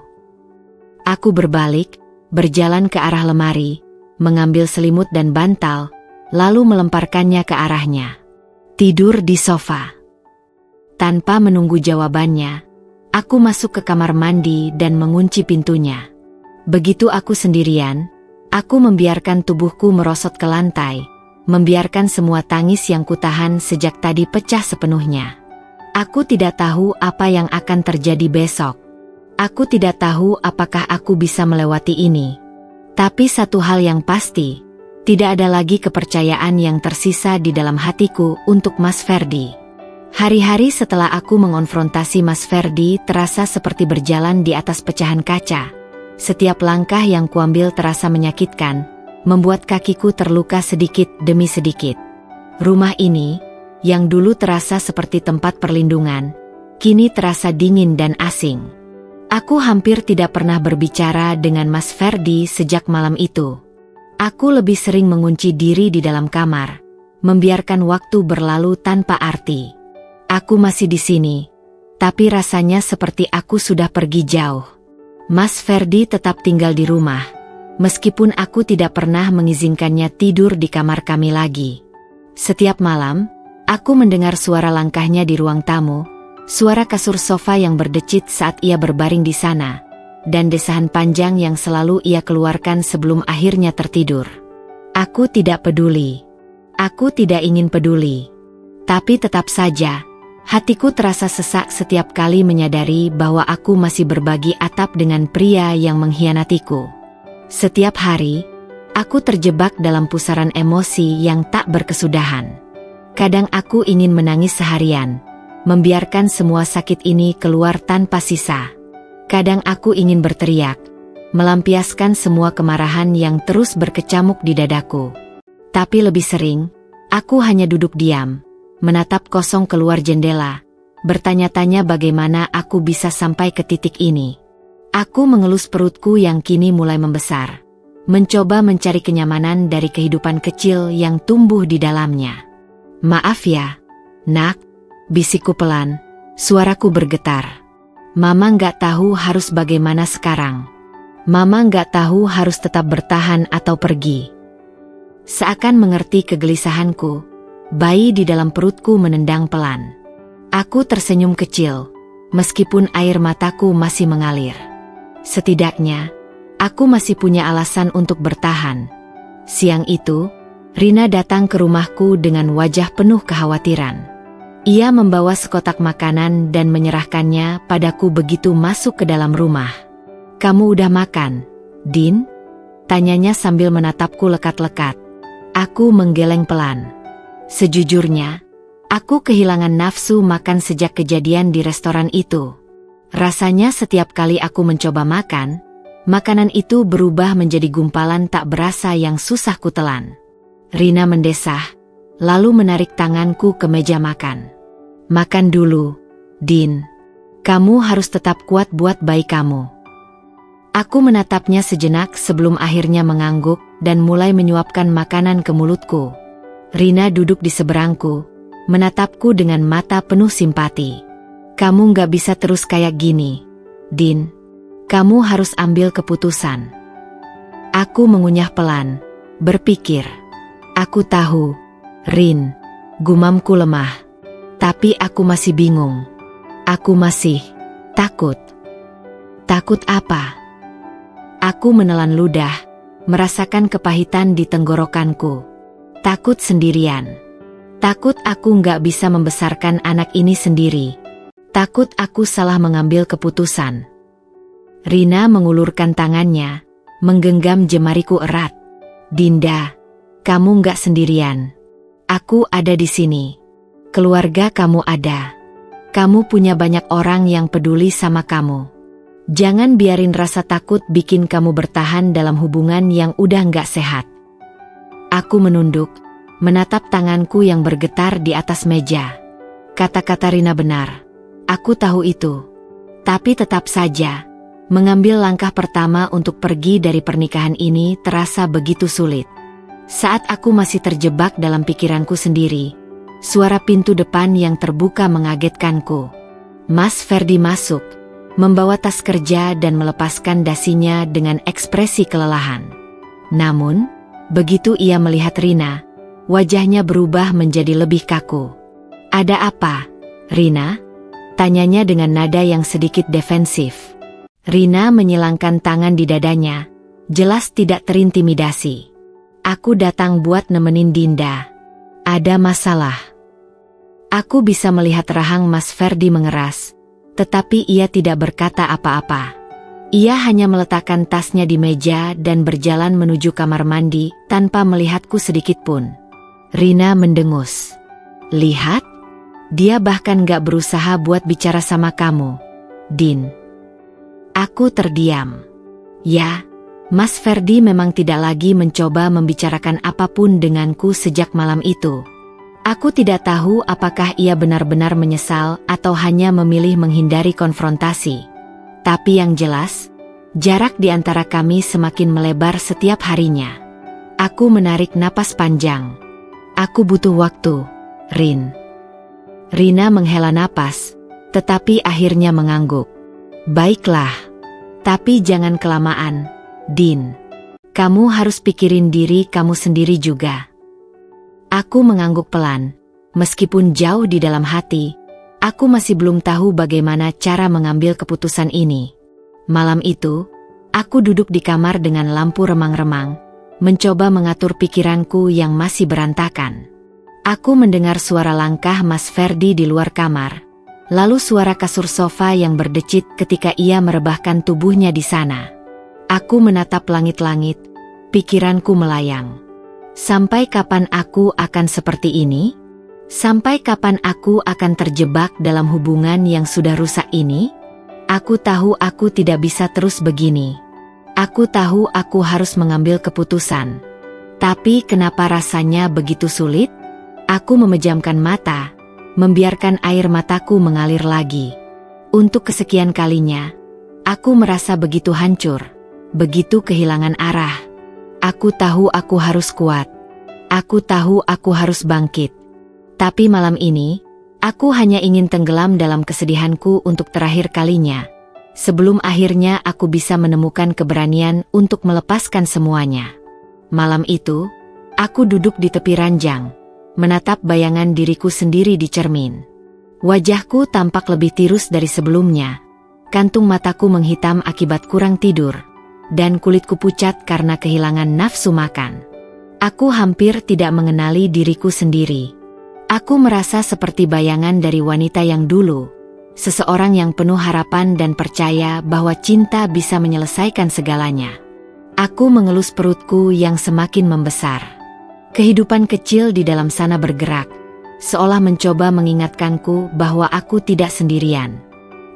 Aku berbalik, berjalan ke arah lemari, mengambil selimut dan bantal, lalu melemparkannya ke arahnya. Tidur di sofa. Tanpa menunggu jawabannya, aku masuk ke kamar mandi dan mengunci pintunya. Begitu aku sendirian, aku membiarkan tubuhku merosot ke lantai, membiarkan semua tangis yang kutahan sejak tadi pecah sepenuhnya. Aku tidak tahu apa yang akan terjadi besok. Aku tidak tahu apakah aku bisa melewati ini. Tapi satu hal yang pasti, tidak ada lagi kepercayaan yang tersisa di dalam hatiku untuk Mas Ferdi. Hari-hari setelah aku mengonfrontasi Mas Ferdi terasa seperti berjalan di atas pecahan kaca. Setiap langkah yang kuambil terasa menyakitkan, membuat kakiku terluka sedikit demi sedikit. Rumah ini, yang dulu terasa seperti tempat perlindungan, kini terasa dingin dan asing. Aku hampir tidak pernah berbicara dengan Mas Ferdi sejak malam itu. Aku lebih sering mengunci diri di dalam kamar, membiarkan waktu berlalu tanpa arti. Aku masih di sini, tapi rasanya seperti aku sudah pergi jauh. Mas Ferdi tetap tinggal di rumah, meskipun aku tidak pernah mengizinkannya tidur di kamar kami lagi. Setiap malam, aku mendengar suara langkahnya di ruang tamu, suara kasur sofa yang berdecit saat ia berbaring di sana, dan desahan panjang yang selalu ia keluarkan sebelum akhirnya tertidur. Aku tidak peduli. Aku tidak ingin peduli. Tapi tetap saja, hatiku terasa sesak setiap kali menyadari bahwa aku masih berbagi atap dengan pria yang mengkhianatiku. Setiap hari, aku terjebak dalam pusaran emosi yang tak berkesudahan. Kadang aku ingin menangis seharian, membiarkan semua sakit ini keluar tanpa sisa. Kadang aku ingin berteriak, melampiaskan semua kemarahan yang terus berkecamuk di dadaku. Tapi lebih sering, aku hanya duduk diam, menatap kosong keluar jendela, bertanya-tanya bagaimana aku bisa sampai ke titik ini. Aku mengelus perutku yang kini mulai membesar, mencoba mencari kenyamanan dari kehidupan kecil yang tumbuh di dalamnya. Maaf ya, Nak, bisikku pelan, suaraku bergetar. Mama nggak tahu harus bagaimana sekarang. Mama nggak tahu harus tetap bertahan atau pergi. Seakan mengerti kegelisahanku, bayi di dalam perutku menendang pelan. Aku tersenyum kecil, meskipun air mataku masih mengalir. Setidaknya, aku masih punya alasan untuk bertahan. Siang itu, Rina datang ke rumahku dengan wajah penuh kekhawatiran. Ia membawa sekotak makanan dan menyerahkannya padaku begitu masuk ke dalam rumah. "Kamu udah makan, Din?" tanyanya sambil menatapku lekat-lekat. Aku menggeleng pelan. Sejujurnya, aku kehilangan nafsu makan sejak kejadian di restoran itu. Rasanya setiap kali aku mencoba makan, makanan itu berubah menjadi gumpalan tak berasa yang susah kutelan. Rina mendesah, lalu menarik tanganku ke meja makan. "Makan dulu, Din. Kamu harus tetap kuat buat bayi kamu." Aku menatapnya sejenak sebelum akhirnya mengangguk dan mulai menyuapkan makanan ke mulutku. Rina duduk di seberangku, menatapku dengan mata penuh simpati. "Kamu nggak bisa terus kayak gini, Din. Kamu harus ambil keputusan." Aku mengunyah pelan, berpikir. "Aku tahu, Rin, gumamku lemah. Tapi aku masih bingung. Aku masih takut." "Takut apa?" Aku menelan ludah, merasakan kepahitan di tenggorokanku. Takut sendirian. Takut aku nggak bisa membesarkan anak ini sendiri. Takut aku salah mengambil keputusan. Rina mengulurkan tangannya, menggenggam jemariku erat. "Dinda, kamu nggak sendirian. Aku ada di sini. Keluarga kamu ada. Kamu punya banyak orang yang peduli sama kamu. Jangan biarin rasa takut bikin kamu bertahan dalam hubungan yang udah nggak sehat." Aku menunduk, menatap tanganku yang bergetar di atas meja. Kata-kata Rina benar. Aku tahu itu. Tapi tetap saja, mengambil langkah pertama untuk pergi dari pernikahan ini terasa begitu sulit. Saat aku masih terjebak dalam pikiranku sendiri, suara pintu depan yang terbuka mengagetkanku. Mas Ferdi masuk, membawa tas kerja dan melepaskan dasinya dengan ekspresi kelelahan. Namun, begitu ia melihat Rina, wajahnya berubah menjadi lebih kaku. "Ada apa, Rina?" tanyanya dengan nada yang sedikit defensif. Rina menyilangkan tangan di dadanya, jelas tidak terintimidasi. "Aku datang buat nemenin Dinda. Ada masalah." Aku bisa melihat rahang Mas Ferdi mengeras, tetapi ia tidak berkata apa-apa. Ia hanya meletakkan tasnya di meja dan berjalan menuju kamar mandi tanpa melihatku sedikitpun. Rina mendengus. "Lihat, dia bahkan gak berusaha buat bicara sama kamu, Din." Aku terdiam. Ya, Mas Ferdi memang tidak lagi mencoba membicarakan apapun denganku sejak malam itu. Aku tidak tahu apakah ia benar-benar menyesal atau hanya memilih menghindari konfrontasi. Tapi yang jelas, jarak di antara kami semakin melebar setiap harinya. Aku menarik napas panjang. "Aku butuh waktu, Rin." Rina menghela napas, tetapi akhirnya mengangguk. "Baiklah, tapi jangan kelamaan, Din. Kamu harus pikirin diri kamu sendiri juga." Aku mengangguk pelan. Meskipun jauh di dalam hati, aku masih belum tahu bagaimana cara mengambil keputusan ini. Malam itu, aku duduk di kamar dengan lampu remang-remang, mencoba mengatur pikiranku yang masih berantakan. Aku mendengar suara langkah Mas Ferdi di luar kamar, lalu suara kasur sofa yang berdecit ketika ia merebahkan tubuhnya di sana. Aku menatap langit-langit, pikiranku melayang. Sampai kapan aku akan seperti ini? Sampai kapan aku akan terjebak dalam hubungan yang sudah rusak ini? Aku tahu aku tidak bisa terus begini. Aku tahu aku harus mengambil keputusan. Tapi kenapa rasanya begitu sulit? Aku memejamkan mata, membiarkan air mataku mengalir lagi. Untuk kesekian kalinya, aku merasa begitu hancur, begitu kehilangan arah. Aku tahu aku harus kuat. Aku tahu aku harus bangkit. Tapi malam ini, aku hanya ingin tenggelam dalam kesedihanku untuk terakhir kalinya. Sebelum akhirnya aku bisa menemukan keberanian untuk melepaskan semuanya. Malam itu, aku duduk di tepi ranjang, menatap bayangan diriku sendiri di cermin. Wajahku tampak lebih tirus dari sebelumnya. Kantung mataku menghitam akibat kurang tidur, dan kulitku pucat karena kehilangan nafsu makan. Aku hampir tidak mengenali diriku sendiri. Aku merasa seperti bayangan dari wanita yang dulu, seseorang yang penuh harapan dan percaya bahwa cinta bisa menyelesaikan segalanya. Aku mengelus perutku yang semakin membesar. Kehidupan kecil di dalam sana bergerak, seolah mencoba mengingatkanku bahwa aku tidak sendirian.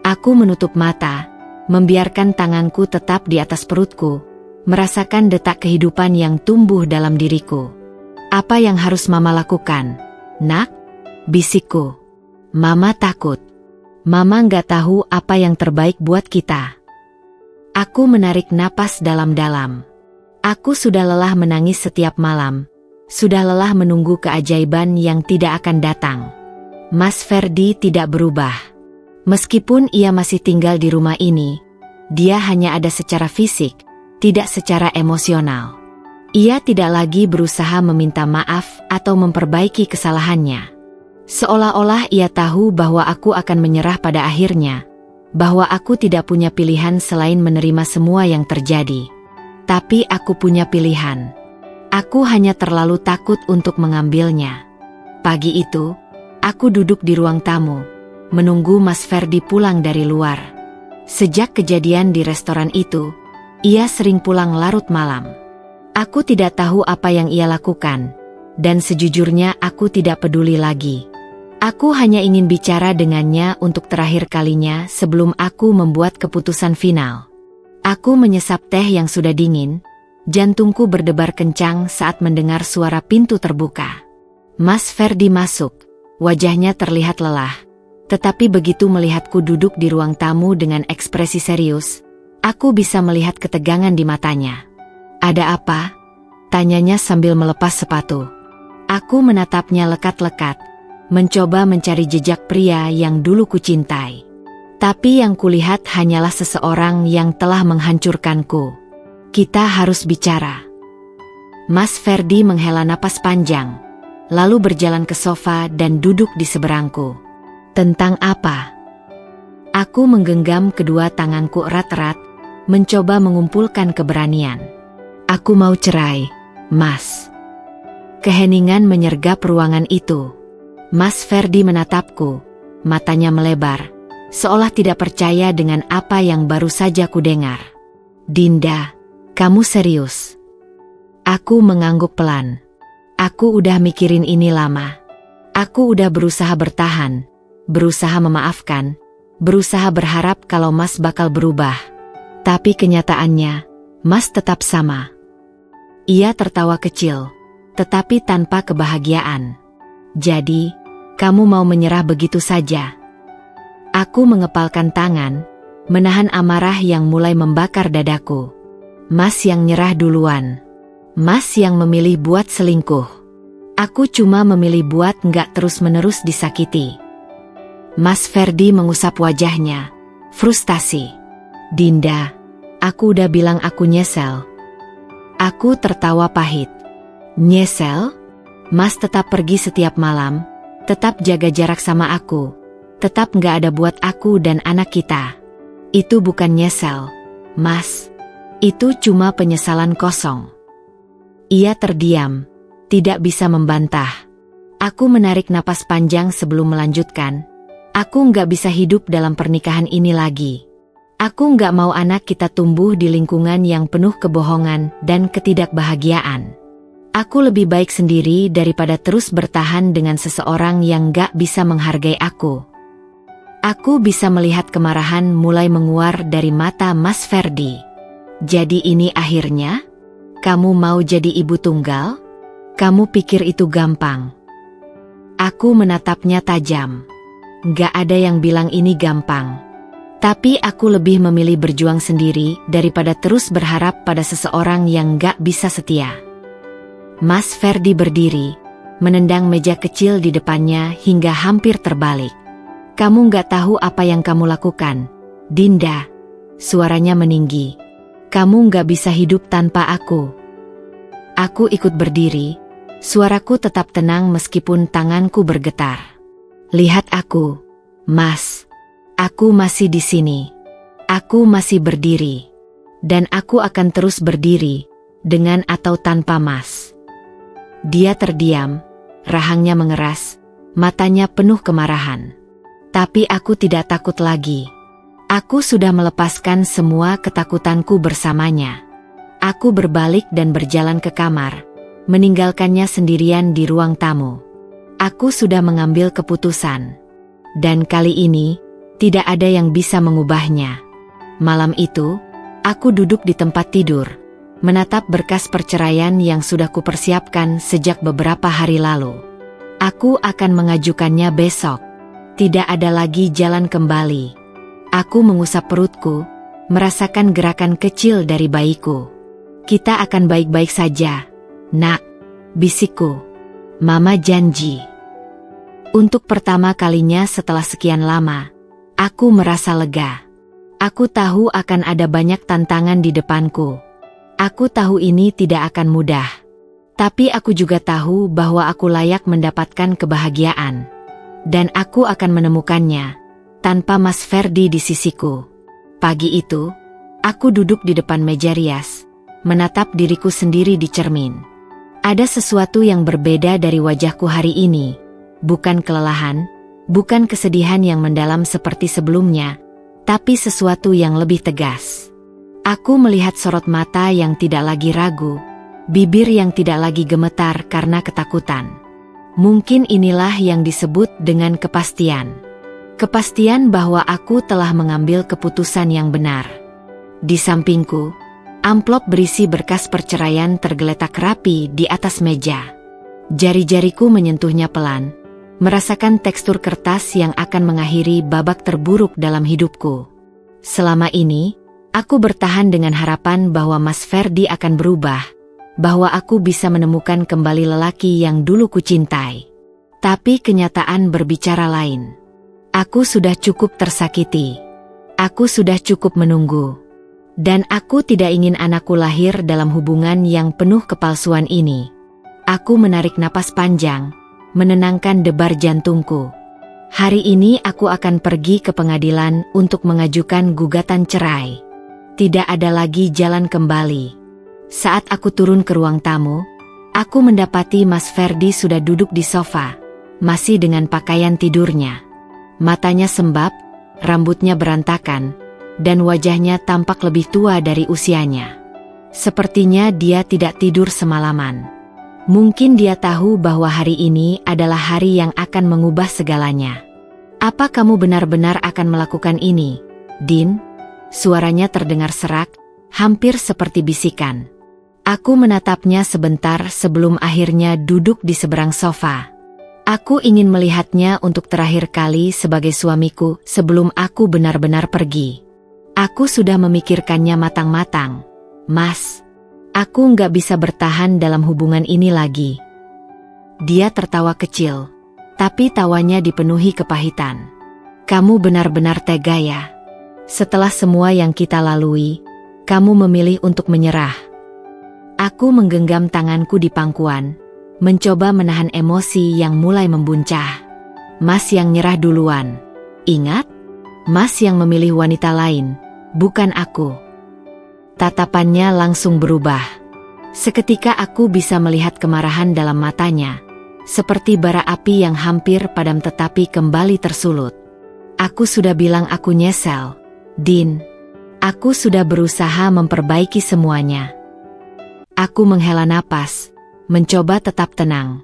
Aku menutup mata, membiarkan tanganku tetap di atas perutku, merasakan detak kehidupan yang tumbuh dalam diriku. "Apa yang harus Mama lakukan, Nak?" bisikku. "Mama takut. Mama nggak tahu apa yang terbaik buat kita." Aku menarik napas dalam-dalam. Aku sudah lelah menangis setiap malam, sudah lelah menunggu keajaiban yang tidak akan datang. Mas Ferdi tidak berubah. Meskipun ia masih tinggal di rumah ini, dia hanya ada secara fisik, tidak secara emosional. Ia tidak lagi berusaha meminta maaf atau memperbaiki kesalahannya. Seolah-olah ia tahu bahwa aku akan menyerah pada akhirnya, bahwa aku tidak punya pilihan selain menerima semua yang terjadi. Tapi aku punya pilihan. Aku hanya terlalu takut untuk mengambilnya. Pagi itu, aku duduk di ruang tamu, menunggu Mas Ferdi pulang dari luar. Sejak kejadian di restoran itu, ia sering pulang larut malam. Aku tidak tahu apa yang ia lakukan, dan sejujurnya aku tidak peduli lagi. Aku hanya ingin bicara dengannya untuk terakhir kalinya sebelum aku membuat keputusan final. Aku menyesap teh yang sudah dingin, jantungku berdebar kencang saat mendengar suara pintu terbuka. Mas Ferdi masuk, wajahnya terlihat lelah. Tetapi begitu melihatku duduk di ruang tamu dengan ekspresi serius, aku bisa melihat ketegangan di matanya. "Ada apa?" tanyanya sambil melepas sepatu. Aku menatapnya lekat-lekat, mencoba mencari jejak pria yang dulu kucintai. Tapi yang kulihat hanyalah seseorang yang telah menghancurkanku. "Kita harus bicara." Mas Ferdi menghela napas panjang, lalu berjalan ke sofa dan duduk di seberangku. "Tentang apa?" Aku menggenggam kedua tanganku erat-erat, mencoba mengumpulkan keberanian. "Aku mau cerai, Mas." Keheningan menyergap ruangan itu. Mas Ferdi menatapku, matanya melebar, seolah tidak percaya dengan apa yang baru saja kudengar. "Dinda, kamu serius?" Aku mengangguk pelan. Aku udah mikirin ini lama. Aku udah berusaha bertahan, berusaha memaafkan, berusaha berharap kalau Mas bakal berubah. Tapi kenyataannya, Mas tetap sama. Ia tertawa kecil, tetapi tanpa kebahagiaan. "Jadi, kamu mau menyerah begitu saja?" Aku mengepalkan tangan, menahan amarah yang mulai membakar dadaku. "Mas yang nyerah duluan. Mas yang memilih buat selingkuh. Aku cuma memilih buat nggak terus-menerus disakiti." Mas Ferdi mengusap wajahnya, frustasi. "Dinda, aku udah bilang aku nyesel." Aku tertawa pahit. "Nyesel? Mas tetap pergi setiap malam, tetap jaga jarak sama aku, tetap nggak ada buat aku dan anak kita. Itu bukan nyesel, Mas. Itu cuma penyesalan kosong." Ia terdiam, tidak bisa membantah. Aku menarik napas panjang sebelum melanjutkan. "Aku nggak bisa hidup dalam pernikahan ini lagi. Aku nggak mau anak kita tumbuh di lingkungan yang penuh kebohongan dan ketidakbahagiaan. Aku lebih baik sendiri daripada terus bertahan dengan seseorang yang nggak bisa menghargai aku." Aku bisa melihat kemarahan mulai menguar dari mata Mas Ferdi. "Jadi ini akhirnya? Kamu mau jadi ibu tunggal? Kamu pikir itu gampang?" Aku menatapnya tajam. "Nggak ada yang bilang ini gampang. Tapi aku lebih memilih berjuang sendiri daripada terus berharap pada seseorang yang nggak bisa setia." Mas Ferdi berdiri, menendang meja kecil di depannya hingga hampir terbalik. "Kamu nggak tahu apa yang kamu lakukan, Dinda." Suaranya meninggi. "Kamu nggak bisa hidup tanpa aku." Aku ikut berdiri, suaraku tetap tenang meskipun tanganku bergetar. "Lihat aku, Mas. Aku masih di sini. Aku masih berdiri. Dan aku akan terus berdiri, dengan atau tanpa Mas." Dia terdiam, rahangnya mengeras, matanya penuh kemarahan. Tapi aku tidak takut lagi. Aku sudah melepaskan semua ketakutanku bersamanya. Aku berbalik dan berjalan ke kamar, meninggalkannya sendirian di ruang tamu. Aku sudah mengambil keputusan. Dan kali ini, tidak ada yang bisa mengubahnya. Malam itu, aku duduk di tempat tidur, menatap berkas perceraian yang sudah kupersiapkan sejak beberapa hari lalu. Aku akan mengajukannya besok. Tidak ada lagi jalan kembali. Aku mengusap perutku, merasakan gerakan kecil dari bayiku. "Kita akan baik-baik saja, Nak," bisikku. "Mama janji." Untuk pertama kalinya setelah sekian lama, aku merasa lega. Aku tahu akan ada banyak tantangan di depanku. Aku tahu ini tidak akan mudah. Tapi aku juga tahu bahwa aku layak mendapatkan kebahagiaan. Dan aku akan menemukannya, tanpa Mas Ferdi di sisiku. Pagi itu, aku duduk di depan meja rias, menatap diriku sendiri di cermin. Ada sesuatu yang berbeda dari wajahku hari ini. Bukan kelelahan, bukan kesedihan yang mendalam seperti sebelumnya, tapi sesuatu yang lebih tegas. Aku melihat sorot mata yang tidak lagi ragu, bibir yang tidak lagi gemetar karena ketakutan. Mungkin inilah yang disebut dengan kepastian. Kepastian bahwa aku telah mengambil keputusan yang benar. Di sampingku, amplop berisi berkas perceraian tergeletak rapi di atas meja. Jari-jariku menyentuhnya pelan, merasakan tekstur kertas yang akan mengakhiri babak terburuk dalam hidupku. Selama ini, aku bertahan dengan harapan bahwa Mas Ferdi akan berubah, bahwa aku bisa menemukan kembali lelaki yang dulu kucintai. Tapi kenyataan berbicara lain. Aku sudah cukup tersakiti. Aku sudah cukup menunggu. Dan aku tidak ingin anakku lahir dalam hubungan yang penuh kepalsuan ini. Aku menarik napas panjang, menenangkan debar jantungku. Hari ini aku akan pergi ke pengadilan untuk mengajukan gugatan cerai. Tidak ada lagi jalan kembali. Saat aku turun ke ruang tamu, aku mendapati Mas Ferdi sudah duduk di sofa, masih dengan pakaian tidurnya. Matanya sembab, rambutnya berantakan, dan wajahnya tampak lebih tua dari usianya. Sepertinya dia tidak tidur semalaman. Mungkin dia tahu bahwa hari ini adalah hari yang akan mengubah segalanya. Apa kamu benar-benar akan melakukan ini, Din? Suaranya terdengar serak, hampir seperti bisikan. Aku menatapnya sebentar sebelum akhirnya duduk di seberang sofa. Aku ingin melihatnya untuk terakhir kali sebagai suamiku sebelum aku benar-benar pergi. Aku sudah memikirkannya matang-matang. Mas, aku nggak bisa bertahan dalam hubungan ini lagi. Dia tertawa kecil, tapi tawanya dipenuhi kepahitan. Kamu benar-benar tega ya. Setelah semua yang kita lalui, kamu memilih untuk menyerah. Aku menggenggam tanganku di pangkuan, mencoba menahan emosi yang mulai membuncah. Mas yang nyerah duluan. Ingat, Mas yang memilih wanita lain, bukan aku. Tatapannya langsung berubah. Seketika aku bisa melihat kemarahan dalam matanya, seperti bara api yang hampir padam tetapi kembali tersulut. Aku sudah bilang aku nyesel, Din. Aku sudah berusaha memperbaiki semuanya. Aku menghela napas, mencoba tetap tenang.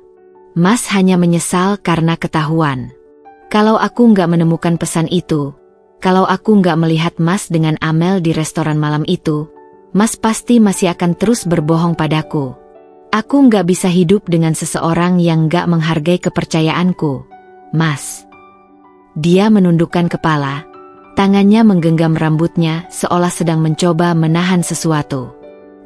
Mas hanya menyesal karena ketahuan. Kalau aku nggak menemukan pesan itu, kalau aku nggak melihat Mas dengan Amel di restoran malam itu, Mas pasti masih akan terus berbohong padaku. Aku nggak bisa hidup dengan seseorang yang nggak menghargai kepercayaanku, Mas. Dia menundukkan kepala, tangannya menggenggam rambutnya seolah sedang mencoba menahan sesuatu.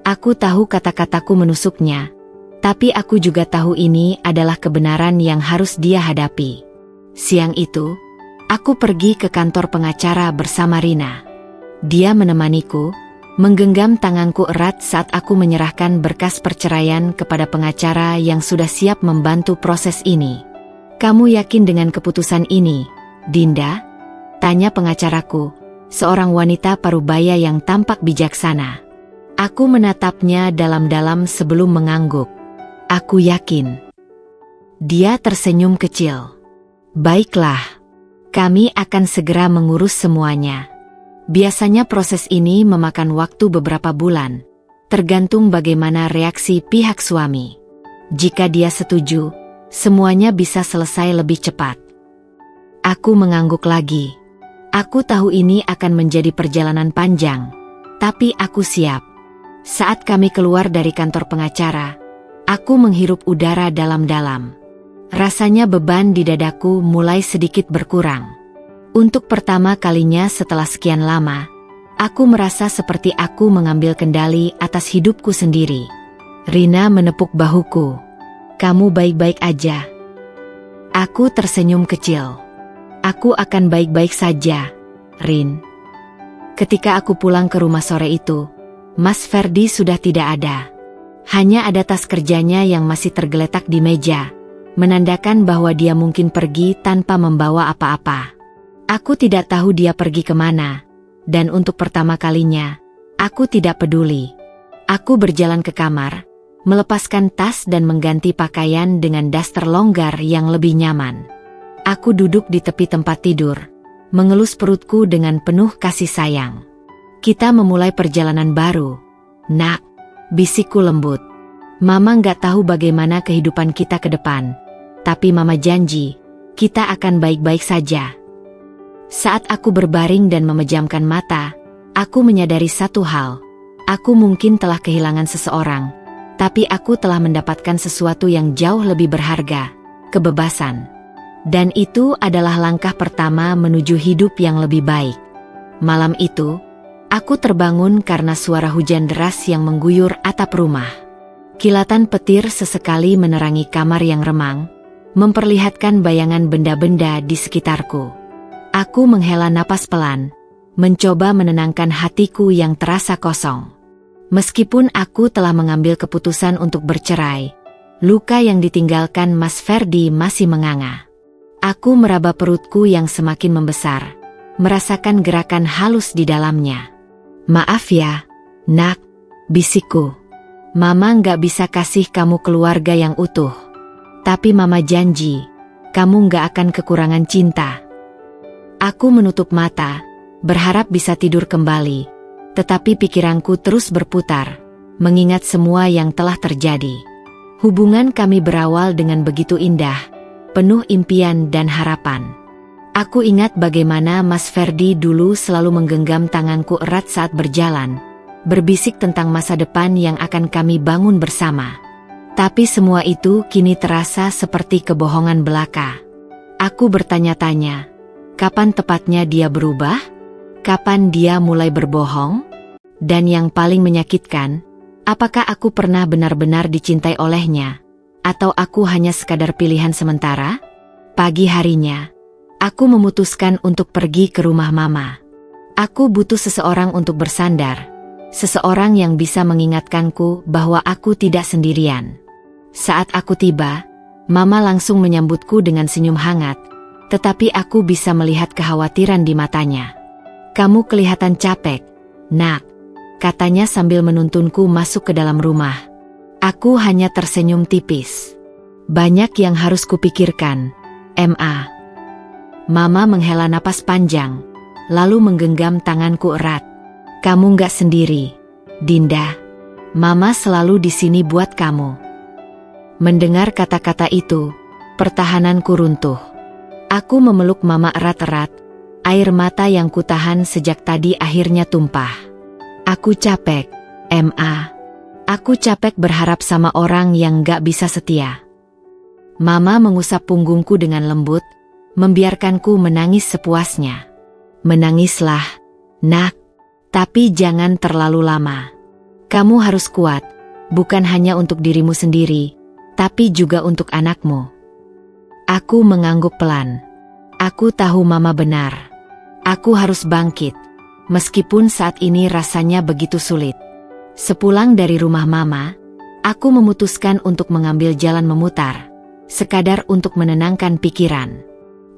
Aku tahu kata-kataku menusuknya, tapi aku juga tahu ini adalah kebenaran yang harus dia hadapi. Siang itu, aku pergi ke kantor pengacara bersama Rina. Dia menemaniku, menggenggam tanganku erat saat aku menyerahkan berkas perceraian kepada pengacara yang sudah siap membantu proses ini. Kamu yakin dengan keputusan ini, Dinda? Tanya pengacaraku, seorang wanita parubaya yang tampak bijaksana. Aku menatapnya dalam-dalam sebelum mengangguk. Aku yakin. Dia tersenyum kecil. Baiklah, kami akan segera mengurus semuanya. Biasanya proses ini memakan waktu beberapa bulan, tergantung bagaimana reaksi pihak suami. Jika dia setuju, semuanya bisa selesai lebih cepat. Aku mengangguk lagi. Aku tahu ini akan menjadi perjalanan panjang, tapi aku siap. Saat kami keluar dari kantor pengacara, aku menghirup udara dalam-dalam. Rasanya beban di dadaku mulai sedikit berkurang. Untuk pertama kalinya setelah sekian lama, aku merasa seperti aku mengambil kendali atas hidupku sendiri. Rina menepuk bahuku. Kamu baik-baik aja. Aku tersenyum kecil. Aku akan baik-baik saja, Rin. Ketika aku pulang ke rumah sore itu, Mas Ferdi sudah tidak ada. Hanya ada tas kerjanya yang masih tergeletak di meja, menandakan bahwa dia mungkin pergi tanpa membawa apa-apa. Aku tidak tahu dia pergi kemana, dan untuk pertama kalinya, aku tidak peduli. Aku berjalan ke kamar, melepaskan tas dan mengganti pakaian dengan daster longgar yang lebih nyaman. Aku duduk di tepi tempat tidur, mengelus perutku dengan penuh kasih sayang. Kita memulai perjalanan baru. Nak, bisikku lembut. Mama nggak tahu bagaimana kehidupan kita ke depan, tapi Mama janji, kita akan baik-baik saja. Saat aku berbaring dan memejamkan mata, aku menyadari satu hal. Aku mungkin telah kehilangan seseorang, tapi aku telah mendapatkan sesuatu yang jauh lebih berharga, kebebasan. Dan itu adalah langkah pertama menuju hidup yang lebih baik. Malam itu, aku terbangun karena suara hujan deras yang mengguyur atap rumah. Kilatan petir sesekali menerangi kamar yang remang, memperlihatkan bayangan benda-benda di sekitarku. Aku menghela napas pelan, mencoba menenangkan hatiku yang terasa kosong. Meskipun aku telah mengambil keputusan untuk bercerai, luka yang ditinggalkan Mas Ferdi masih menganga. Aku meraba perutku yang semakin membesar, merasakan gerakan halus di dalamnya. "Maaf ya, nak," bisikku. "Mama nggak bisa kasih kamu keluarga yang utuh. Tapi Mama janji, kamu nggak akan kekurangan cinta." Aku menutup mata, berharap bisa tidur kembali. Tetapi pikiranku terus berputar, mengingat semua yang telah terjadi. Hubungan kami berawal dengan begitu indah, penuh impian dan harapan. Aku ingat bagaimana Mas Ferdi dulu selalu menggenggam tanganku erat saat berjalan, berbisik tentang masa depan yang akan kami bangun bersama. Tapi semua itu kini terasa seperti kebohongan belaka. Aku bertanya-tanya, kapan tepatnya dia berubah? Kapan dia mulai berbohong? Dan yang paling menyakitkan, apakah aku pernah benar-benar dicintai olehnya? Atau aku hanya sekadar pilihan sementara? Pagi harinya, aku memutuskan untuk pergi ke rumah Mama. Aku butuh seseorang untuk bersandar, seseorang yang bisa mengingatkanku bahwa aku tidak sendirian. Saat aku tiba, Mama langsung menyambutku dengan senyum hangat, tetapi aku bisa melihat kekhawatiran di matanya. "Kamu kelihatan capek, nak," katanya sambil menuntunku masuk ke dalam rumah. Aku hanya tersenyum tipis. "Banyak yang harus kupikirkan, Ma." Mama menghela napas panjang, lalu menggenggam tanganku erat. "Kamu nggak sendiri, Dinda. Mama selalu di sini buat kamu." Mendengar kata-kata itu, pertahananku runtuh. Aku memeluk Mama erat-erat, air mata yang kutahan sejak tadi akhirnya tumpah. "Aku capek, Ma. Aku capek berharap sama orang yang gak bisa setia." Mama mengusap punggungku dengan lembut, membiarkanku menangis sepuasnya. "Menangislah, nak. Tapi jangan terlalu lama. Kamu harus kuat, bukan hanya untuk dirimu sendiri, tapi juga untuk anakmu." Aku mengangguk pelan. Aku tahu Mama benar. Aku harus bangkit, meskipun saat ini rasanya begitu sulit. Sepulang dari rumah Mama, aku memutuskan untuk mengambil jalan memutar, sekadar untuk menenangkan pikiran.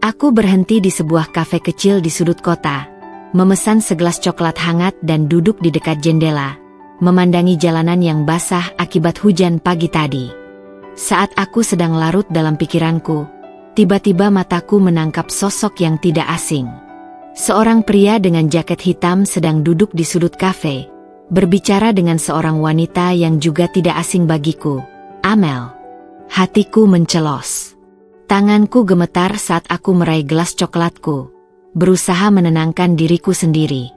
Aku berhenti di sebuah kafe kecil di sudut kota, memesan segelas coklat hangat dan duduk di dekat jendela, memandangi jalanan yang basah akibat hujan pagi tadi. Saat aku sedang larut dalam pikiranku, tiba-tiba mataku menangkap sosok yang tidak asing. Seorang pria dengan jaket hitam sedang duduk di sudut kafe, berbicara dengan seorang wanita yang juga tidak asing bagiku, Amel. Hatiku mencelos. Tanganku gemetar saat aku meraih gelas coklatku, berusaha menenangkan diriku sendiri.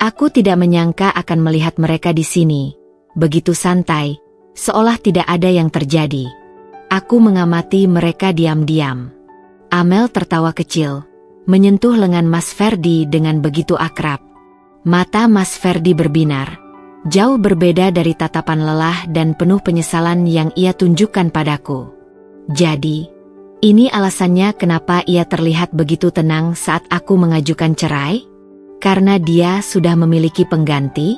Aku tidak menyangka akan melihat mereka di sini, begitu santai, seolah tidak ada yang terjadi. Aku mengamati mereka diam-diam. Amel tertawa kecil, menyentuh lengan Mas Ferdi dengan begitu akrab. Mata Mas Ferdi berbinar, jauh berbeda dari tatapan lelah dan penuh penyesalan yang ia tunjukkan padaku. Jadi, ini alasannya kenapa ia terlihat begitu tenang saat aku mengajukan cerai? Karena dia sudah memiliki pengganti?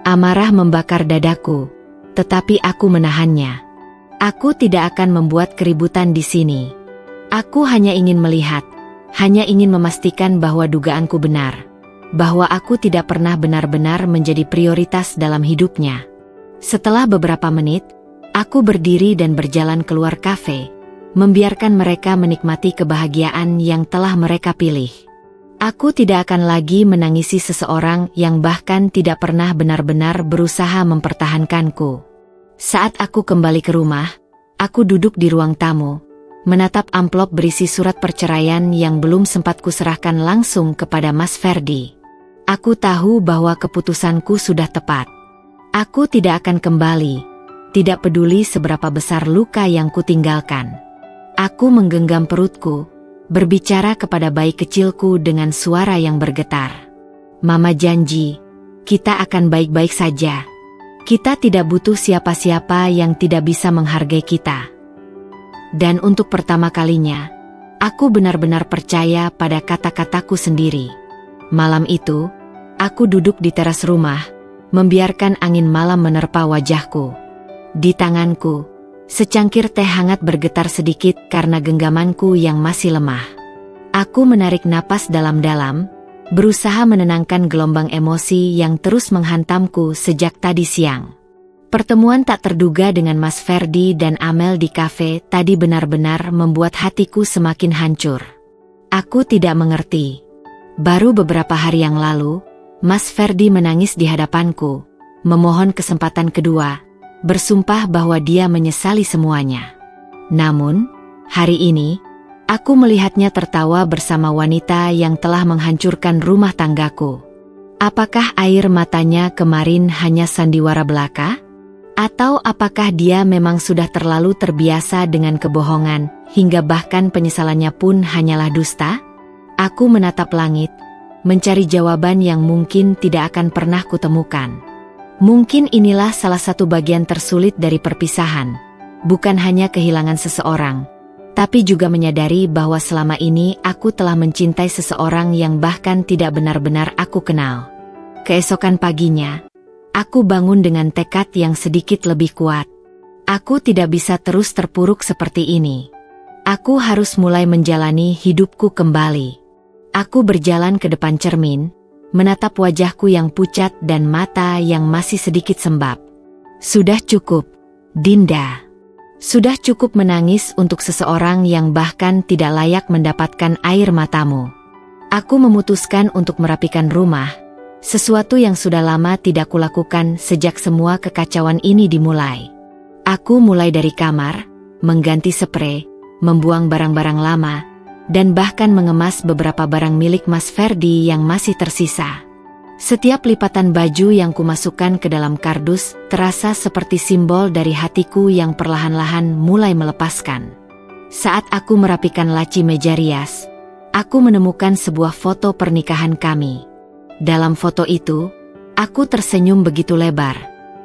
Amarah membakar dadaku, tetapi aku menahannya. Aku tidak akan membuat keributan di sini. Aku hanya ingin melihat, hanya ingin memastikan bahwa dugaanku benar, bahwa aku tidak pernah benar-benar menjadi prioritas dalam hidupnya. Setelah beberapa menit, aku berdiri dan berjalan keluar kafe, membiarkan mereka menikmati kebahagiaan yang telah mereka pilih. Aku tidak akan lagi menangisi seseorang yang bahkan tidak pernah benar-benar berusaha mempertahankanku. Saat aku kembali ke rumah, aku duduk di ruang tamu, menatap amplop berisi surat perceraian yang belum sempat kuserahkan langsung kepada Mas Ferdi. Aku tahu bahwa keputusanku sudah tepat. Aku tidak akan kembali, tidak peduli seberapa besar luka yang kutinggalkan. Aku menggenggam perutku, berbicara kepada bayi kecilku dengan suara yang bergetar. Mama janji, kita akan baik-baik saja. Kita tidak butuh siapa-siapa yang tidak bisa menghargai kita. Dan untuk pertama kalinya, aku benar-benar percaya pada kata-kataku sendiri. Malam itu, aku duduk di teras rumah, membiarkan angin malam menerpa wajahku. Di tanganku, secangkir teh hangat bergetar sedikit karena genggamanku yang masih lemah. Aku menarik napas dalam-dalam, berusaha menenangkan gelombang emosi yang terus menghantamku sejak tadi siang. Pertemuan tak terduga dengan Mas Ferdi dan Amel di kafe tadi benar-benar membuat hatiku semakin hancur. Aku tidak mengerti. Baru beberapa hari yang lalu, Mas Ferdi menangis di hadapanku, memohon kesempatan kedua, bersumpah bahwa dia menyesali semuanya. Namun, hari ini, aku melihatnya tertawa bersama wanita yang telah menghancurkan rumah tanggaku. Apakah air matanya kemarin hanya sandiwara belaka? Atau apakah dia memang sudah terlalu terbiasa dengan kebohongan, hingga bahkan penyesalannya pun hanyalah dusta? Aku menatap langit, mencari jawaban yang mungkin tidak akan pernah kutemukan. Mungkin inilah salah satu bagian tersulit dari perpisahan, bukan hanya kehilangan seseorang, tapi juga menyadari bahwa selama ini aku telah mencintai seseorang yang bahkan tidak benar-benar aku kenal. Keesokan paginya, aku bangun dengan tekad yang sedikit lebih kuat. Aku tidak bisa terus terpuruk seperti ini. Aku harus mulai menjalani hidupku kembali. Aku berjalan ke depan cermin, menatap wajahku yang pucat dan mata yang masih sedikit sembab. Sudah cukup, Dinda. Sudah cukup menangis untuk seseorang yang bahkan tidak layak mendapatkan air matamu. Aku memutuskan untuk merapikan rumah, sesuatu yang sudah lama tidak kulakukan sejak semua kekacauan ini dimulai. Aku mulai dari kamar, mengganti sprei, membuang barang-barang lama, dan bahkan mengemas beberapa barang milik Mas Ferdi yang masih tersisa. Setiap lipatan baju yang kumasukkan ke dalam kardus terasa seperti simbol dari hatiku yang perlahan-lahan mulai melepaskan. Saat aku merapikan laci meja rias, aku menemukan sebuah foto pernikahan kami. Dalam foto itu, aku tersenyum begitu lebar,